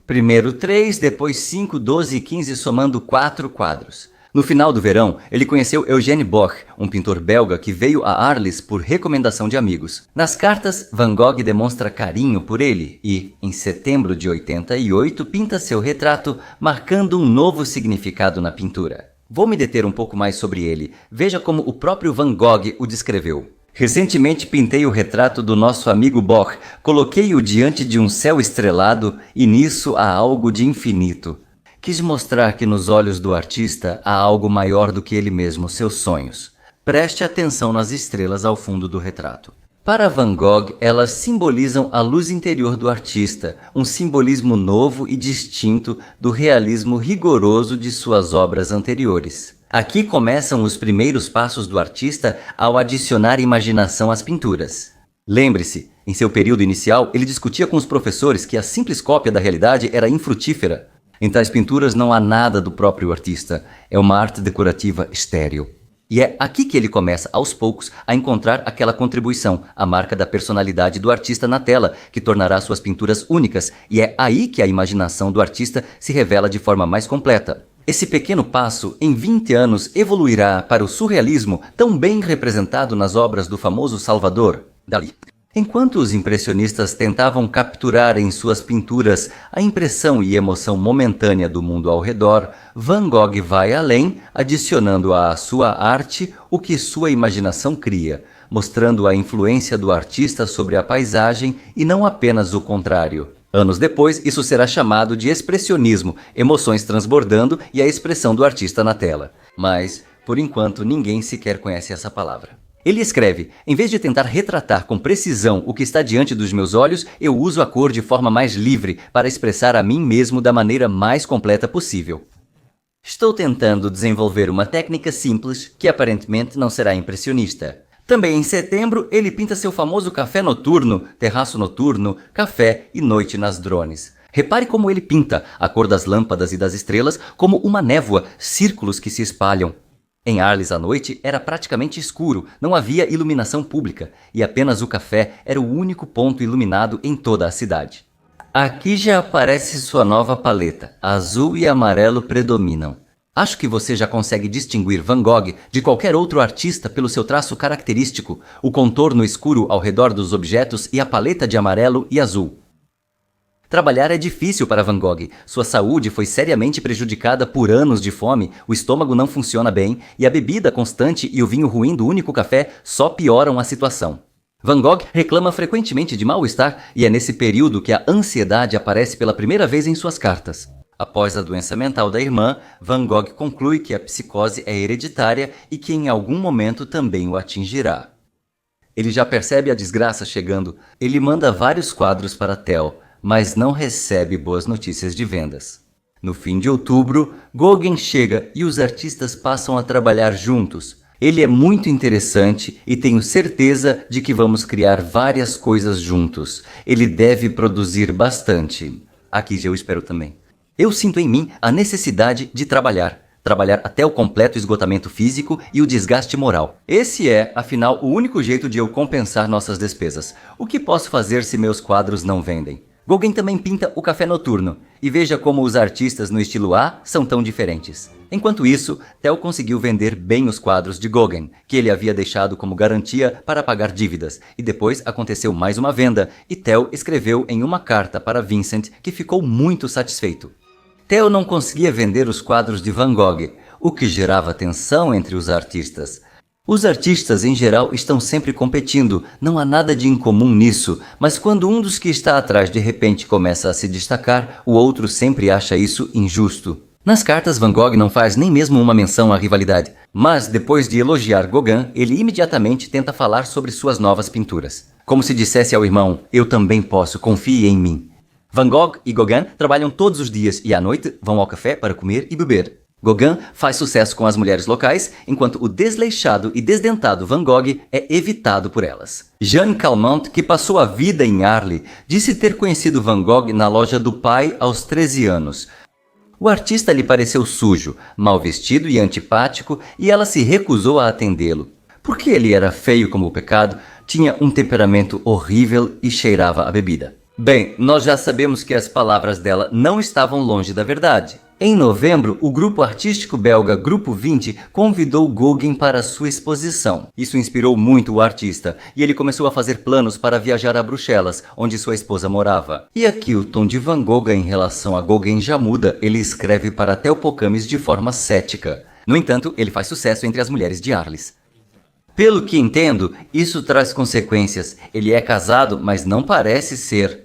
Primeiro 3, depois 5, 12 e 15, somando 4 quadros. No final do verão, ele conheceu Eugène Boch, um pintor belga que veio a Arles por recomendação de amigos. Nas cartas, Van Gogh demonstra carinho por ele e, em setembro de 88, pinta seu retrato, marcando um novo significado na pintura. Vou me deter um pouco mais sobre ele. Veja como o próprio Van Gogh o descreveu. Recentemente pintei o retrato do nosso amigo Boch, coloquei-o diante de um céu estrelado e nisso há algo de infinito. Quis mostrar que nos olhos do artista há algo maior do que ele mesmo, seus sonhos. Preste atenção nas estrelas ao fundo do retrato. Para Van Gogh, elas simbolizam a luz interior do artista, um simbolismo novo e distinto do realismo rigoroso de suas obras anteriores. Aqui começam os primeiros passos do artista ao adicionar imaginação às pinturas. Lembre-se, em seu período inicial, ele discutia com os professores que a simples cópia da realidade era infrutífera. Em tais pinturas não há nada do próprio artista, é uma arte decorativa estéril. E é aqui que ele começa, aos poucos, a encontrar aquela contribuição, a marca da personalidade do artista na tela, que tornará suas pinturas únicas, e é aí que a imaginação do artista se revela de forma mais completa. Esse pequeno passo, em 20 anos, evoluirá para o surrealismo, tão bem representado nas obras do famoso Salvador Dalí. Enquanto os impressionistas tentavam capturar em suas pinturas a impressão e emoção momentânea do mundo ao redor, Van Gogh vai além, adicionando à sua arte o que sua imaginação cria, mostrando a influência do artista sobre a paisagem e não apenas o contrário. Anos depois, isso será chamado de expressionismo, emoções transbordando e a expressão do artista na tela. Mas, por enquanto, ninguém sequer conhece essa palavra. Ele escreve: em vez de tentar retratar com precisão o que está diante dos meus olhos, eu uso a cor de forma mais livre para expressar a mim mesmo da maneira mais completa possível. Estou tentando desenvolver uma técnica simples que aparentemente não será impressionista. Também em setembro, ele pinta seu famoso café noturno, terraço noturno, café e noite nas drones. Repare como ele pinta a cor das lâmpadas e das estrelas como uma névoa, círculos que se espalham. Em Arles à noite era praticamente escuro, não havia iluminação pública e apenas o café era o único ponto iluminado em toda a cidade. Aqui já aparece sua nova paleta, azul e amarelo predominam. Acho que você já consegue distinguir Van Gogh de qualquer outro artista pelo seu traço característico, o contorno escuro ao redor dos objetos e a paleta de amarelo e azul. Trabalhar é difícil para Van Gogh. Sua saúde foi seriamente prejudicada por anos de fome, o estômago não funciona bem e a bebida constante e o vinho ruim do único café só pioram a situação. Van Gogh reclama frequentemente de mal-estar e é nesse período que a ansiedade aparece pela primeira vez em suas cartas. Após a doença mental da irmã, Van Gogh conclui que a psicose é hereditária e que em algum momento também o atingirá. Ele já percebe a desgraça chegando. Ele manda vários quadros para Theo, mas não recebe boas notícias de vendas. No fim de outubro, Gauguin chega e os artistas passam a trabalhar juntos. Ele é muito interessante e tenho certeza de que vamos criar várias coisas juntos. Ele deve produzir bastante. Aqui eu espero também. Eu sinto em mim a necessidade de trabalhar até o completo esgotamento físico e o desgaste moral. Esse é, afinal, o único jeito de eu compensar nossas despesas. O que posso fazer se meus quadros não vendem? Gauguin também pinta o café noturno, e veja como os artistas no estilo A são tão diferentes. Enquanto isso, Theo conseguiu vender bem os quadros de Gauguin, que ele havia deixado como garantia para pagar dívidas, e depois aconteceu mais uma venda, e Theo escreveu em uma carta para Vincent que ficou muito satisfeito. Theo não conseguia vender os quadros de Van Gogh, o que gerava tensão entre os artistas. Os artistas, em geral, estão sempre competindo, não há nada de incomum nisso, mas quando um dos que está atrás de repente começa a se destacar, o outro sempre acha isso injusto. Nas cartas, Van Gogh não faz nem mesmo uma menção à rivalidade, mas depois de elogiar Gauguin, ele imediatamente tenta falar sobre suas novas pinturas. Como se dissesse ao irmão: eu também posso, confie em mim. Van Gogh e Gauguin trabalham todos os dias e à noite vão ao café para comer e beber. Gauguin faz sucesso com as mulheres locais, enquanto o desleixado e desdentado Van Gogh é evitado por elas. Jeanne Calment, que passou a vida em Arles, disse ter conhecido Van Gogh na loja do pai aos 13 anos. O artista lhe pareceu sujo, mal vestido e antipático, e ela se recusou a atendê-lo. Porque ele era feio como o pecado, tinha um temperamento horrível e cheirava a bebida. Bem, nós já sabemos que as palavras dela não estavam longe da verdade. Em novembro, o grupo artístico belga Grupo 20 convidou Gauguin para sua exposição. Isso inspirou muito o artista, e ele começou a fazer planos para viajar a Bruxelas, onde sua esposa morava. E aqui o tom de Van Gogh em relação a Gauguin já muda, ele escreve para Theo Pocamis de forma cética. No entanto, ele faz sucesso entre as mulheres de Arles. Pelo que entendo, isso traz consequências. Ele é casado, mas não parece ser.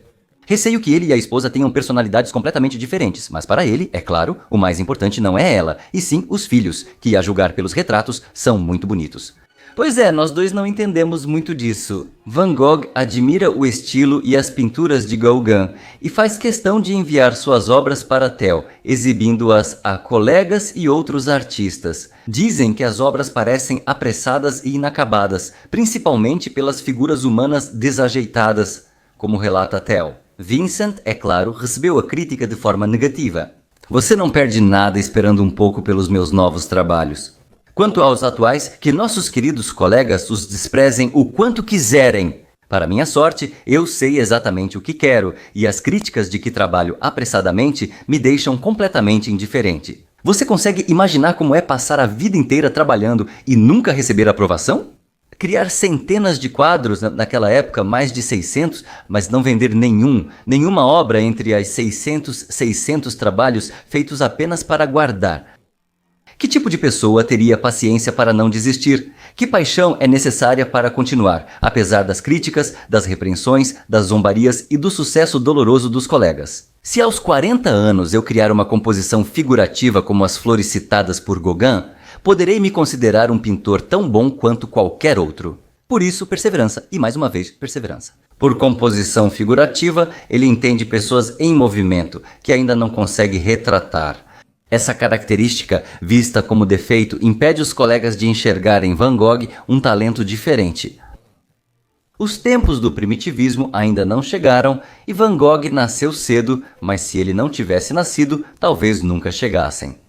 Receio que ele e a esposa tenham personalidades completamente diferentes, mas para ele, é claro, o mais importante não é ela, e sim os filhos, que, a julgar pelos retratos, são muito bonitos. Pois é, nós dois não entendemos muito disso. Van Gogh admira o estilo e as pinturas de Gauguin e faz questão de enviar suas obras para Theo, exibindo-as a colegas e outros artistas. Dizem que as obras parecem apressadas e inacabadas, principalmente pelas figuras humanas desajeitadas, como relata Theo. Vincent, é claro, recebeu a crítica de forma negativa. Você não perde nada esperando um pouco pelos meus novos trabalhos. Quanto aos atuais, que nossos queridos colegas os desprezem o quanto quiserem. Para minha sorte, eu sei exatamente o que quero, e as críticas de que trabalho apressadamente me deixam completamente indiferente. Você consegue imaginar como é passar a vida inteira trabalhando e nunca receber aprovação? Criar centenas de quadros naquela época, mais de 600, mas não vender nenhuma obra entre as 600 trabalhos feitos apenas para guardar. Que tipo de pessoa teria paciência para não desistir? Que paixão é necessária para continuar, apesar das críticas, das repreensões, das zombarias e do sucesso doloroso dos colegas? Se aos 40 anos eu criar uma composição figurativa como as flores citadas por Gauguin, poderei me considerar um pintor tão bom quanto qualquer outro. Por isso, perseverança e, mais uma vez, perseverança. Por composição figurativa, ele entende pessoas em movimento, que ainda não consegue retratar. Essa característica, vista como defeito, impede os colegas de enxergar em Van Gogh um talento diferente. Os tempos do primitivismo ainda não chegaram e Van Gogh nasceu cedo, mas se ele não tivesse nascido, talvez nunca chegassem.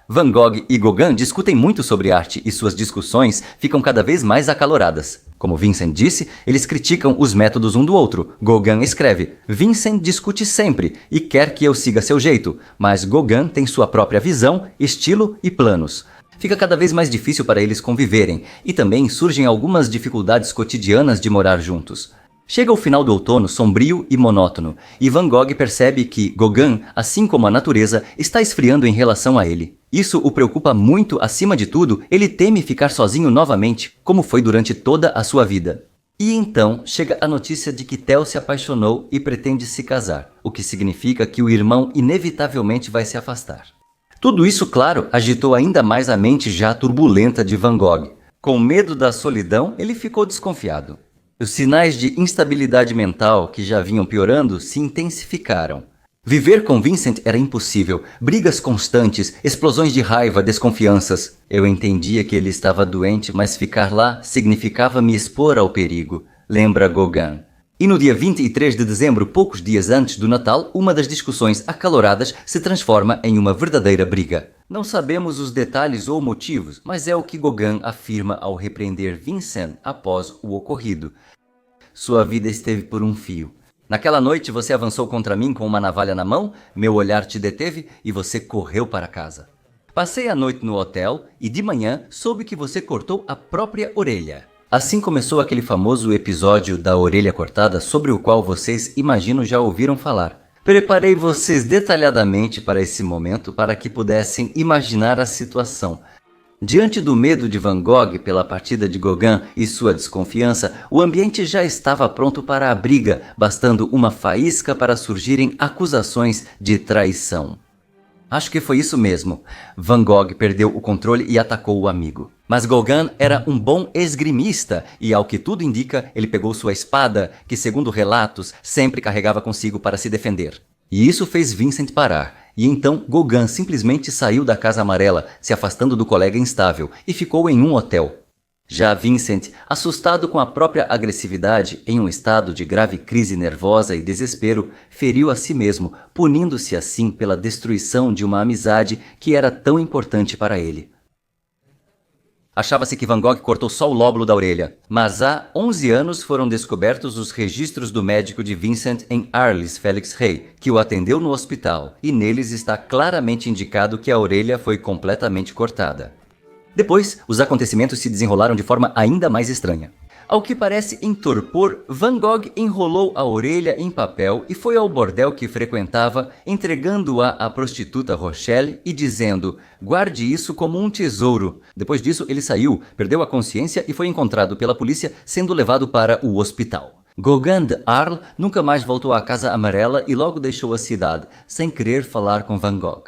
Van Gogh e Gauguin discutem muito sobre arte e suas discussões ficam cada vez mais acaloradas. Como Vincent disse, eles criticam os métodos um do outro. Gauguin escreve: Vincent discute sempre e quer que eu siga seu jeito, mas Gauguin tem sua própria visão, estilo e planos. Fica cada vez mais difícil para eles conviverem e também surgem algumas dificuldades cotidianas de morar juntos. Chega o final do outono sombrio e monótono, e Van Gogh percebe que Gauguin, assim como a natureza, está esfriando em relação a ele. Isso o preocupa muito, acima de tudo, ele teme ficar sozinho novamente, como foi durante toda a sua vida. E então chega a notícia de que Theo se apaixonou e pretende se casar, o que significa que o irmão inevitavelmente vai se afastar. Tudo isso, claro, agitou ainda mais a mente já turbulenta de Van Gogh. Com medo da solidão, ele ficou desconfiado. Os sinais de instabilidade mental que já vinham piorando se intensificaram. Viver com Vincent era impossível. Brigas constantes, explosões de raiva, desconfianças. Eu entendia que ele estava doente, mas ficar lá significava me expor ao perigo, lembra Gauguin. E no dia 23 de dezembro, poucos dias antes do Natal, uma das discussões acaloradas se transforma em uma verdadeira briga. Não sabemos os detalhes ou motivos, mas é o que Gauguin afirma ao repreender Vincent após o ocorrido. Sua vida esteve por um fio. Naquela noite você avançou contra mim com uma navalha na mão, meu olhar te deteve e você correu para casa. Passei a noite no hotel e de manhã soube que você cortou a própria orelha. Assim começou aquele famoso episódio da orelha cortada sobre o qual vocês, imagino, já ouviram falar. Preparei vocês detalhadamente para esse momento para que pudessem imaginar a situação. Diante do medo de Van Gogh pela partida de Gauguin e sua desconfiança, o ambiente já estava pronto para a briga, bastando uma faísca para surgirem acusações de traição. Acho que foi isso mesmo. Van Gogh perdeu o controle e atacou o amigo. Mas Gauguin era um bom esgrimista e, ao que tudo indica, ele pegou sua espada, que, segundo relatos, sempre carregava consigo para se defender. E isso fez Vincent parar. E então Gauguin simplesmente saiu da Casa Amarela, se afastando do colega instável, e ficou em um hotel. Já Vincent, assustado com a própria agressividade, em um estado de grave crise nervosa e desespero, feriu a si mesmo, punindo-se assim pela destruição de uma amizade que era tão importante para ele. Achava-se que Van Gogh cortou só o lóbulo da orelha, mas há 11 anos foram descobertos os registros do médico de Vincent em Arles, Felix Rey, que o atendeu no hospital, e neles está claramente indicado que a orelha foi completamente cortada. Depois, os acontecimentos se desenrolaram de forma ainda mais estranha. Ao que parece em torpor, Van Gogh enrolou a orelha em papel e foi ao bordel que frequentava, entregando-a à prostituta Rochelle e dizendo: "Guarde isso como um tesouro." Depois disso, ele saiu, perdeu a consciência e foi encontrado pela polícia, sendo levado para o hospital. Gauguin de Arles nunca mais voltou à Casa Amarela e logo deixou a cidade, sem querer falar com Van Gogh.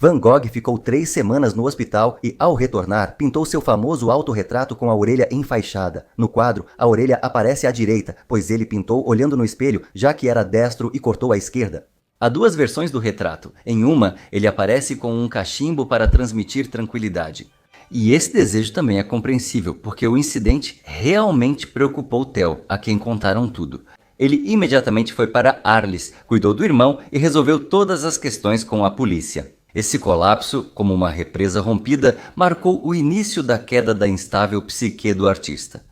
Van Gogh ficou 3 semanas no hospital e, ao retornar, pintou seu famoso autorretrato com a orelha enfaixada. No quadro, a orelha aparece à direita, pois ele pintou olhando no espelho, já que era destro e cortou à esquerda. Há 2 versões do retrato. Em uma, ele aparece com um cachimbo para transmitir tranquilidade. E esse desejo também é compreensível, porque o incidente realmente preocupou Theo, a quem contaram tudo. Ele imediatamente foi para Arles, cuidou do irmão e resolveu todas as questões com a polícia. Esse colapso, como uma represa rompida, marcou o início da queda da instável psique do artista.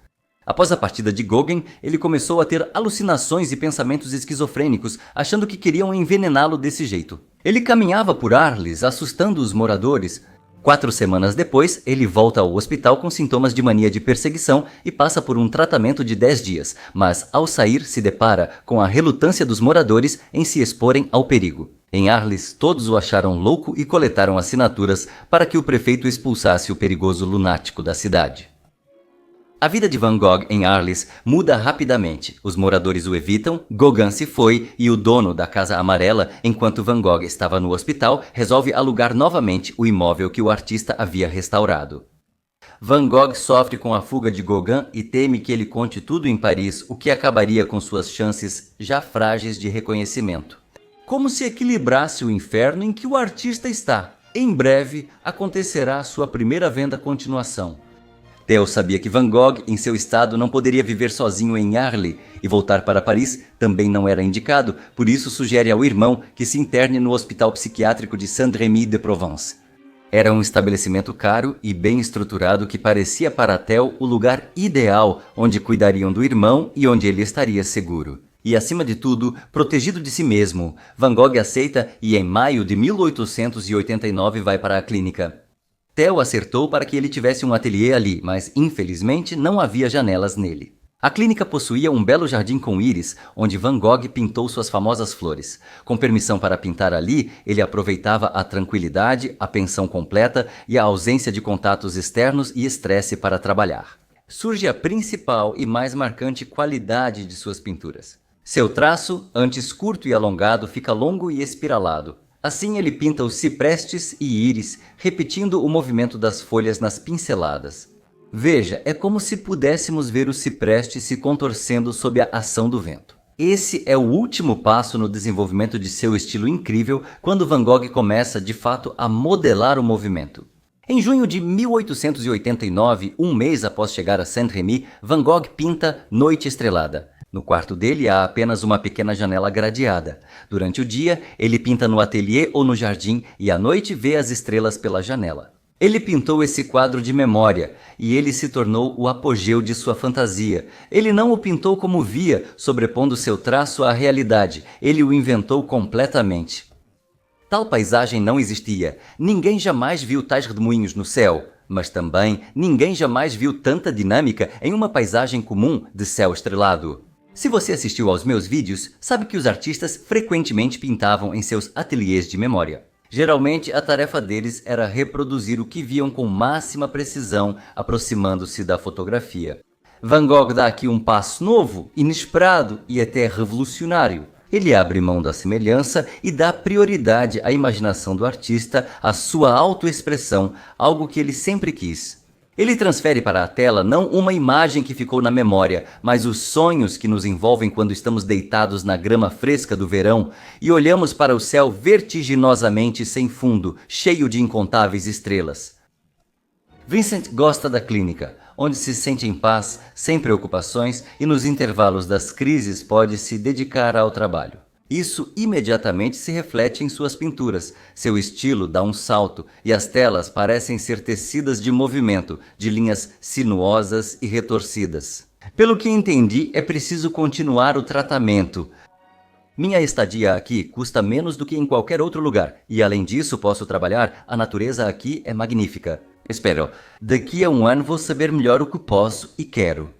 Após a partida de Gauguin, ele começou a ter alucinações e pensamentos esquizofrênicos, achando que queriam envenená-lo desse jeito. Ele caminhava por Arles, assustando os moradores. 4 semanas depois, ele volta ao hospital com sintomas de mania de perseguição e passa por um tratamento de 10 dias, mas ao sair se depara com a relutância dos moradores em se exporem ao perigo. Em Arles, todos o acharam louco e coletaram assinaturas para que o prefeito expulsasse o perigoso lunático da cidade. A vida de Van Gogh em Arles muda rapidamente. Os moradores o evitam, Gauguin se foi e o dono da Casa Amarela, enquanto Van Gogh estava no hospital, resolve alugar novamente o imóvel que o artista havia restaurado. Van Gogh sofre com a fuga de Gauguin e teme que ele conte tudo em Paris, o que acabaria com suas chances já frágeis de reconhecimento. Como se equilibrasse o inferno em que o artista está. Em breve acontecerá sua primeira venda continuação. Theo sabia que Van Gogh, em seu estado, não poderia viver sozinho em Arles e voltar para Paris também não era indicado, por isso sugere ao irmão que se interne no Hospital Psiquiátrico de Saint-Rémy-de-Provence. Era um estabelecimento caro e bem estruturado que parecia para Theo o lugar ideal onde cuidariam do irmão e onde ele estaria seguro. E, acima de tudo, protegido de si mesmo, Van Gogh aceita e, em maio de 1889, vai para a clínica. Theo acertou para que ele tivesse um ateliê ali, mas, infelizmente, não havia janelas nele. A clínica possuía um belo jardim com íris, onde Van Gogh pintou suas famosas flores. Com permissão para pintar ali, ele aproveitava a tranquilidade, a pensão completa e a ausência de contatos externos e estresse para trabalhar. Surge a principal e mais marcante qualidade de suas pinturas. Seu traço, antes curto e alongado, fica longo e espiralado. Assim ele pinta os ciprestes e íris, repetindo o movimento das folhas nas pinceladas. Veja, é como se pudéssemos ver o cipreste se contorcendo sob a ação do vento. Esse é o último passo no desenvolvimento de seu estilo incrível, quando Van Gogh começa, de fato, a modelar o movimento. Em junho de 1889, um mês após chegar a Saint-Rémy, Van Gogh pinta Noite Estrelada. No quarto dele há apenas uma pequena janela gradeada. Durante o dia, ele pinta no ateliê ou no jardim e à noite vê as estrelas pela janela. Ele pintou esse quadro de memória e ele se tornou o apogeu de sua fantasia. Ele não o pintou como via, sobrepondo seu traço à realidade. Ele o inventou completamente. Tal paisagem não existia. Ninguém jamais viu tais redemoinhos no céu. Mas também ninguém jamais viu tanta dinâmica em uma paisagem comum de céu estrelado. Se você assistiu aos meus vídeos, sabe que os artistas frequentemente pintavam em seus ateliês de memória. Geralmente, a tarefa deles era reproduzir o que viam com máxima precisão, aproximando-se da fotografia. Van Gogh dá aqui um passo novo, inesperado e até revolucionário. Ele abre mão da semelhança e dá prioridade à imaginação do artista, à sua autoexpressão, algo que ele sempre quis. Ele transfere para a tela não uma imagem que ficou na memória, mas os sonhos que nos envolvem quando estamos deitados na grama fresca do verão e olhamos para o céu vertiginosamente sem fundo, cheio de incontáveis estrelas. Vincent gosta da clínica, onde se sente em paz, sem preocupações e nos intervalos das crises pode se dedicar ao trabalho. Isso imediatamente se reflete em suas pinturas. Seu estilo dá um salto e as telas parecem ser tecidas de movimento, de linhas sinuosas e retorcidas. Pelo que entendi, é preciso continuar o tratamento. Minha estadia aqui custa menos do que em qualquer outro lugar e, além disso, posso trabalhar. A natureza aqui é magnífica. Espero, daqui a um ano vou saber melhor o que posso e quero.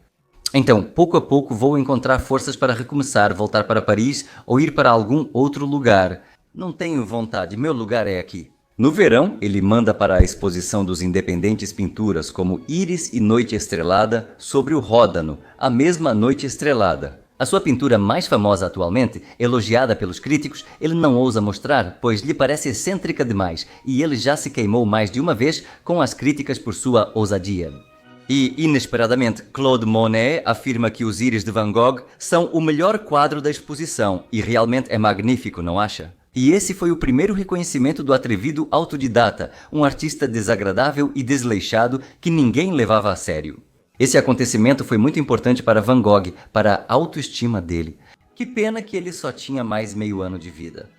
Então, pouco a pouco vou encontrar forças para recomeçar, voltar para Paris ou ir para algum outro lugar. Não tenho vontade, meu lugar é aqui. No verão, ele manda para a exposição dos independentes pinturas como Íris e Noite Estrelada sobre o Ródano, a mesma Noite Estrelada. A sua pintura mais famosa atualmente, elogiada pelos críticos, ele não ousa mostrar, pois lhe parece excêntrica demais, e ele já se queimou mais de uma vez com as críticas por sua ousadia. E, inesperadamente, Claude Monet afirma que os íris de Van Gogh são o melhor quadro da exposição, e realmente é magnífico, não acha? E esse foi o primeiro reconhecimento do atrevido autodidata, um artista desagradável e desleixado que ninguém levava a sério. Esse acontecimento foi muito importante para Van Gogh, para a autoestima dele. Que pena que ele só tinha mais meio ano de vida.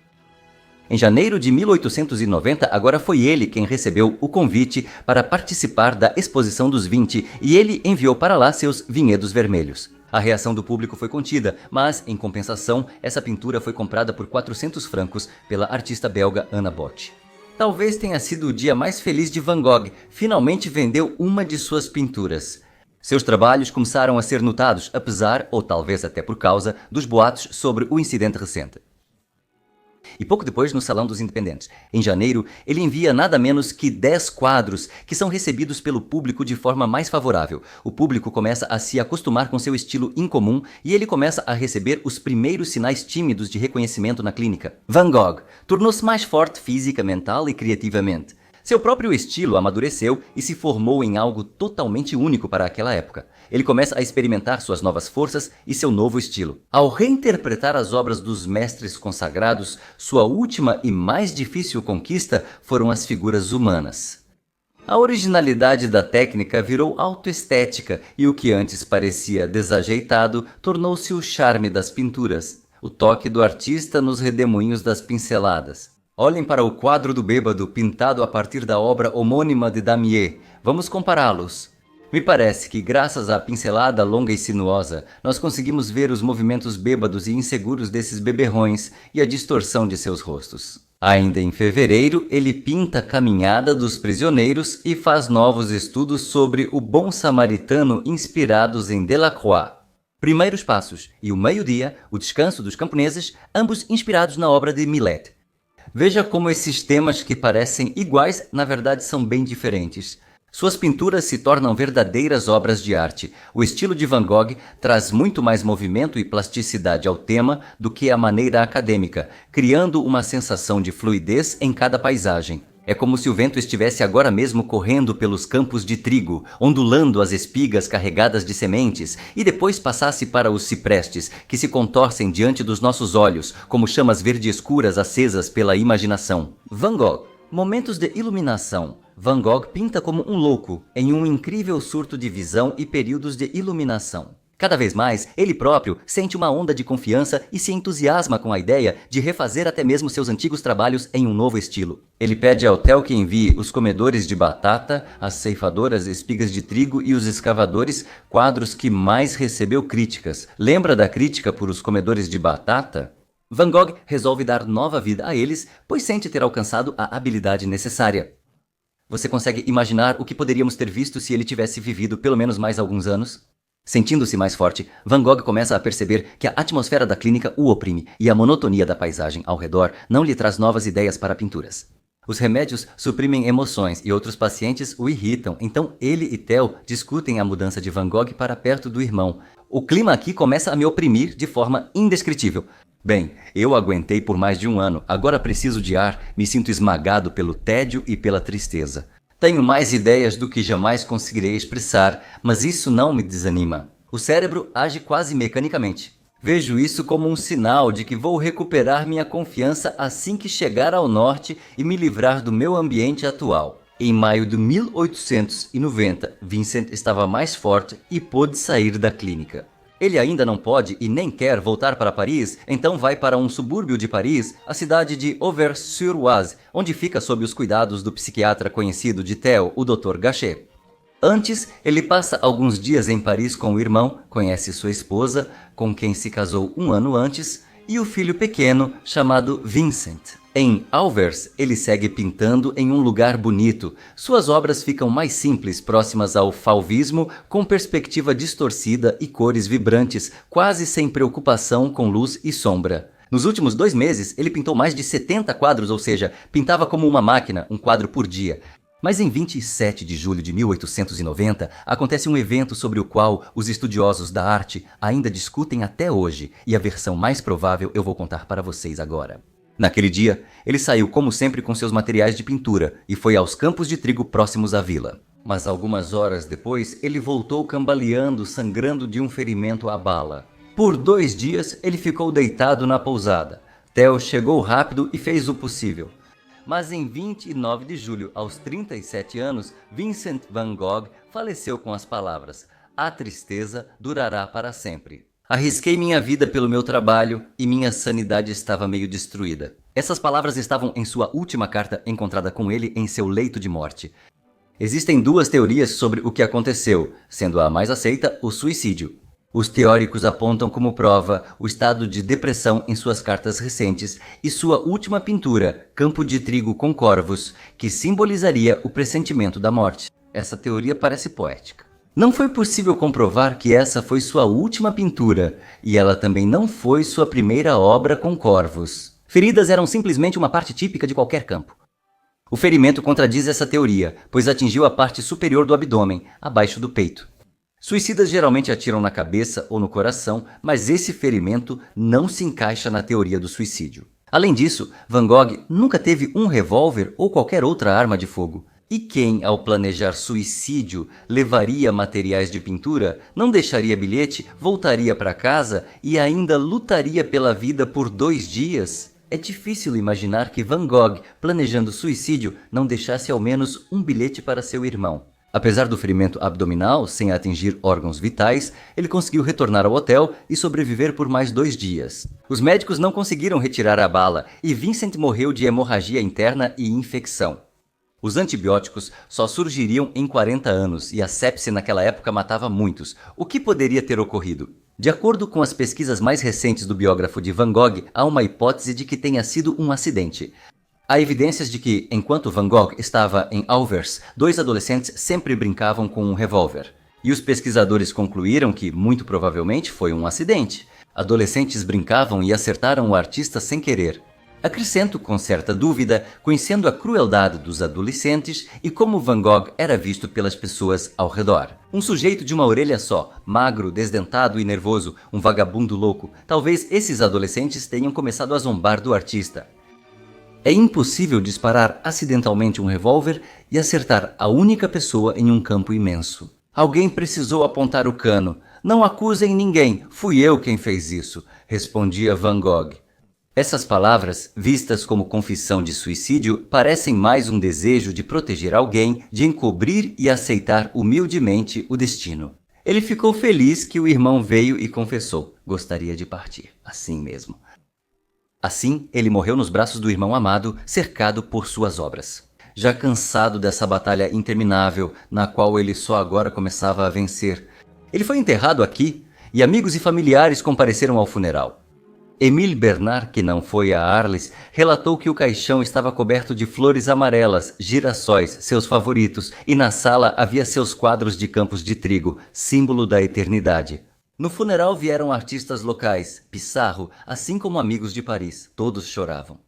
Em janeiro de 1890, agora foi ele quem recebeu o convite para participar da Exposição dos 20 e ele enviou para lá seus vinhedos vermelhos. A reação do público foi contida, mas, em compensação, essa pintura foi comprada por 400 francos pela artista belga Anna Both. Talvez tenha sido o dia mais feliz de Van Gogh, finalmente vendeu uma de suas pinturas. Seus trabalhos começaram a ser notados, apesar, ou talvez até por causa, dos boatos sobre o incidente recente. E pouco depois, no Salão dos Independentes, em janeiro, ele envia nada menos que 10 quadros que são recebidos pelo público de forma mais favorável. O público começa a se acostumar com seu estilo incomum e ele começa a receber os primeiros sinais tímidos de reconhecimento na clínica. Van Gogh tornou-se mais forte física, mental e criativamente. Seu próprio estilo amadureceu e se formou em algo totalmente único para aquela época. Ele começa a experimentar suas novas forças e seu novo estilo. Ao reinterpretar as obras dos mestres consagrados, sua última e mais difícil conquista foram as figuras humanas. A originalidade da técnica virou autoestética e o que antes parecia desajeitado tornou-se o charme das pinturas, o toque do artista nos redemoinhos das pinceladas. Olhem para o quadro do bêbado pintado a partir da obra homônima de Damier. Vamos compará-los. Me parece que, graças à pincelada longa e sinuosa, nós conseguimos ver os movimentos bêbados e inseguros desses beberrões e a distorção de seus rostos. Ainda em fevereiro, ele pinta a caminhada dos prisioneiros e faz novos estudos sobre o bom samaritano inspirados em Delacroix. Primeiros Passos e o Meio-Dia, o Descanso dos Camponeses, ambos inspirados na obra de Millet. Veja como esses temas que parecem iguais, na verdade são bem diferentes. Suas pinturas se tornam verdadeiras obras de arte. O estilo de Van Gogh traz muito mais movimento e plasticidade ao tema do que a maneira acadêmica, criando uma sensação de fluidez em cada paisagem. É como se o vento estivesse agora mesmo correndo pelos campos de trigo, ondulando as espigas carregadas de sementes, e depois passasse para os ciprestes, que se contorcem diante dos nossos olhos, como chamas verde escuras acesas pela imaginação. Van Gogh. Momentos de iluminação. Van Gogh pinta como um louco, em um incrível surto de visão e períodos de iluminação. Cada vez mais, ele próprio sente uma onda de confiança e se entusiasma com a ideia de refazer até mesmo seus antigos trabalhos em um novo estilo. Ele pede ao Theo que envie os comedores de batata, as ceifadoras espigas de trigo e os escavadores, quadros que mais recebeu críticas. Lembra da crítica por os comedores de batata? Van Gogh resolve dar nova vida a eles, pois sente ter alcançado a habilidade necessária. Você consegue imaginar o que poderíamos ter visto se ele tivesse vivido pelo menos mais alguns anos? Sentindo-se mais forte, Van Gogh começa a perceber que a atmosfera da clínica o oprime e a monotonia da paisagem ao redor não lhe traz novas ideias para pinturas. Os remédios suprimem emoções e outros pacientes o irritam, então ele e Theo discutem a mudança de Van Gogh para perto do irmão. O clima aqui começa a me oprimir de forma indescritível. Bem, eu aguentei por mais de um ano, agora preciso de ar, me sinto esmagado pelo tédio e pela tristeza. Tenho mais ideias do que jamais conseguirei expressar, mas isso não me desanima. O cérebro age quase mecanicamente. Vejo isso como um sinal de que vou recuperar minha confiança assim que chegar ao norte e me livrar do meu ambiente atual. Em maio de 1890, Vincent estava mais forte e pôde sair da clínica. Ele ainda não pode e nem quer voltar para Paris, então vai para um subúrbio de Paris, a cidade de Auvers-sur-Oise, onde fica sob os cuidados do psiquiatra conhecido de Theo, o Dr. Gachet. Antes, ele passa alguns dias em Paris com o irmão, conhece sua esposa, com quem se casou um ano antes, e o filho pequeno, chamado Vincent. Em Auvers, ele segue pintando em um lugar bonito. Suas obras ficam mais simples, próximas ao fauvismo, com perspectiva distorcida e cores vibrantes, quase sem preocupação com luz e sombra. Nos últimos 2 meses, ele pintou mais de 70 quadros, ou seja, pintava como uma máquina, um quadro por dia. Mas em 27 de julho de 1890, acontece um evento sobre o qual os estudiosos da arte ainda discutem até hoje, e a versão mais provável eu vou contar para vocês agora. Naquele dia, ele saiu como sempre com seus materiais de pintura e foi aos campos de trigo próximos à vila. Mas algumas horas depois, ele voltou cambaleando, sangrando de um ferimento à bala. Por 2 dias, ele ficou deitado na pousada. Theo chegou rápido e fez o possível. Mas em 29 de julho, aos 37 anos, Vincent van Gogh faleceu com as palavras: "A tristeza durará para sempre. Arrisquei minha vida pelo meu trabalho e minha sanidade estava meio destruída." Essas palavras estavam em sua última carta encontrada com ele em seu leito de morte. Existem 2 teorias sobre o que aconteceu, sendo a mais aceita o suicídio. Os teóricos apontam como prova o estado de depressão em suas cartas recentes e sua última pintura, Campo de Trigo com Corvos, que simbolizaria o pressentimento da morte. Essa teoria parece poética. Não foi possível comprovar que essa foi sua última pintura, e ela também não foi sua primeira obra com corvos. Feridas eram simplesmente uma parte típica de qualquer campo. O ferimento contradiz essa teoria, pois atingiu a parte superior do abdômen, abaixo do peito. Suicidas geralmente atiram na cabeça ou no coração, mas esse ferimento não se encaixa na teoria do suicídio. Além disso, Van Gogh nunca teve um revólver ou qualquer outra arma de fogo. E quem, ao planejar suicídio, levaria materiais de pintura, não deixaria bilhete, voltaria para casa e ainda lutaria pela vida por 2 dias? É difícil imaginar que Van Gogh, planejando suicídio, não deixasse ao menos um bilhete para seu irmão. Apesar do ferimento abdominal, sem atingir órgãos vitais, ele conseguiu retornar ao hotel e sobreviver por mais 2 dias. Os médicos não conseguiram retirar a bala e Vincent morreu de hemorragia interna e infecção. Os antibióticos só surgiriam em 40 anos e a sepse naquela época matava muitos. O que poderia ter ocorrido? De acordo com as pesquisas mais recentes do biógrafo de Van Gogh, há uma hipótese de que tenha sido um acidente. Há evidências de que, enquanto Van Gogh estava em Anvers, 2 adolescentes sempre brincavam com um revólver. E os pesquisadores concluíram que, muito provavelmente, foi um acidente. Adolescentes brincavam e acertaram o artista sem querer. Acrescento com certa dúvida, conhecendo a crueldade dos adolescentes e como Van Gogh era visto pelas pessoas ao redor. Um sujeito de uma orelha só, magro, desdentado e nervoso, um vagabundo louco. Talvez esses adolescentes tenham começado a zombar do artista. É impossível disparar acidentalmente um revólver e acertar a única pessoa em um campo imenso. Alguém precisou apontar o cano. "Não acusem ninguém, fui eu quem fez isso", respondia Van Gogh. Essas palavras, vistas como confissão de suicídio, parecem mais um desejo de proteger alguém, de encobrir e aceitar humildemente o destino. Ele ficou feliz que o irmão veio e confessou. Gostaria de partir, assim mesmo. Assim, ele morreu nos braços do irmão amado, cercado por suas obras. Já cansado dessa batalha interminável, na qual ele só agora começava a vencer, ele foi enterrado aqui, e amigos e familiares compareceram ao funeral. Émile Bernard, que não foi a Arles, relatou que o caixão estava coberto de flores amarelas, girassóis, seus favoritos, e na sala havia seus quadros de campos de trigo, símbolo da eternidade. No funeral vieram artistas locais, Pissarro, assim como amigos de Paris. Todos choravam.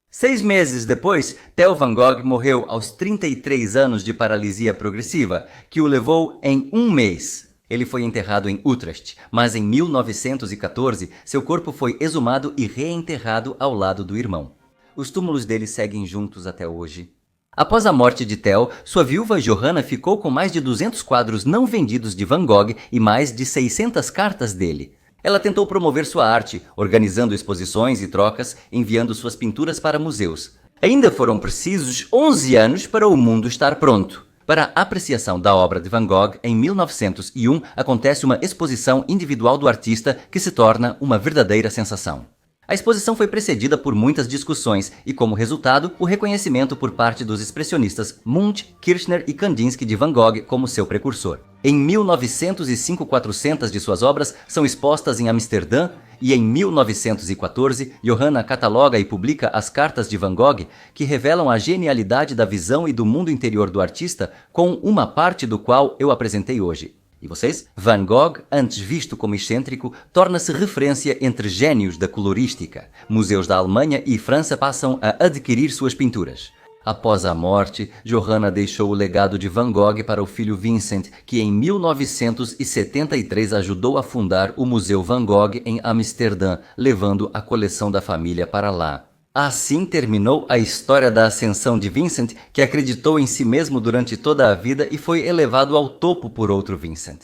6 meses depois, Theo Van Gogh morreu aos 33 anos de paralisia progressiva, que o levou em 1 mês. Ele foi enterrado em Utrecht, mas em 1914 seu corpo foi exumado e reenterrado ao lado do irmão. Os túmulos dele seguem juntos até hoje. Após a morte de Theo, sua viúva Johanna ficou com mais de 200 quadros não vendidos de Van Gogh e mais de 600 cartas dele. Ela tentou promover sua arte, organizando exposições e trocas, enviando suas pinturas para museus. Ainda foram precisos 11 anos para o mundo estar pronto. Para a apreciação da obra de Van Gogh, em 1901 acontece uma exposição individual do artista que se torna uma verdadeira sensação. A exposição foi precedida por muitas discussões e, como resultado, o reconhecimento por parte dos expressionistas Munch, Kirchner e Kandinsky de Van Gogh como seu precursor. Em 1905, 400 de suas obras são expostas em Amsterdã e em 1914, Johanna cataloga e publica as cartas de Van Gogh que revelam a genialidade da visão e do mundo interior do artista, com uma parte do qual eu apresentei hoje. E vocês? Van Gogh, antes visto como excêntrico, torna-se referência entre gênios da colorística. Museus da Alemanha e França passam a adquirir suas pinturas. Após a morte, Johanna deixou o legado de Van Gogh para o filho Vincent, que em 1973 ajudou a fundar o Museu Van Gogh em Amsterdã, levando a coleção da família para lá. Assim terminou a história da ascensão de Vincent, que acreditou em si mesmo durante toda a vida e foi elevado ao topo por outro Vincent.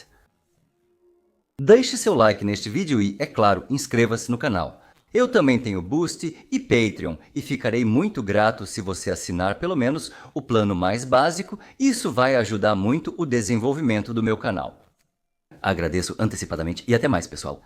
Deixe seu like neste vídeo e, é claro, inscreva-se no canal. Eu também tenho Boosty e Patreon e ficarei muito grato se você assinar pelo menos o plano mais básico, isso vai ajudar muito o desenvolvimento do meu canal. Agradeço antecipadamente e até mais, pessoal!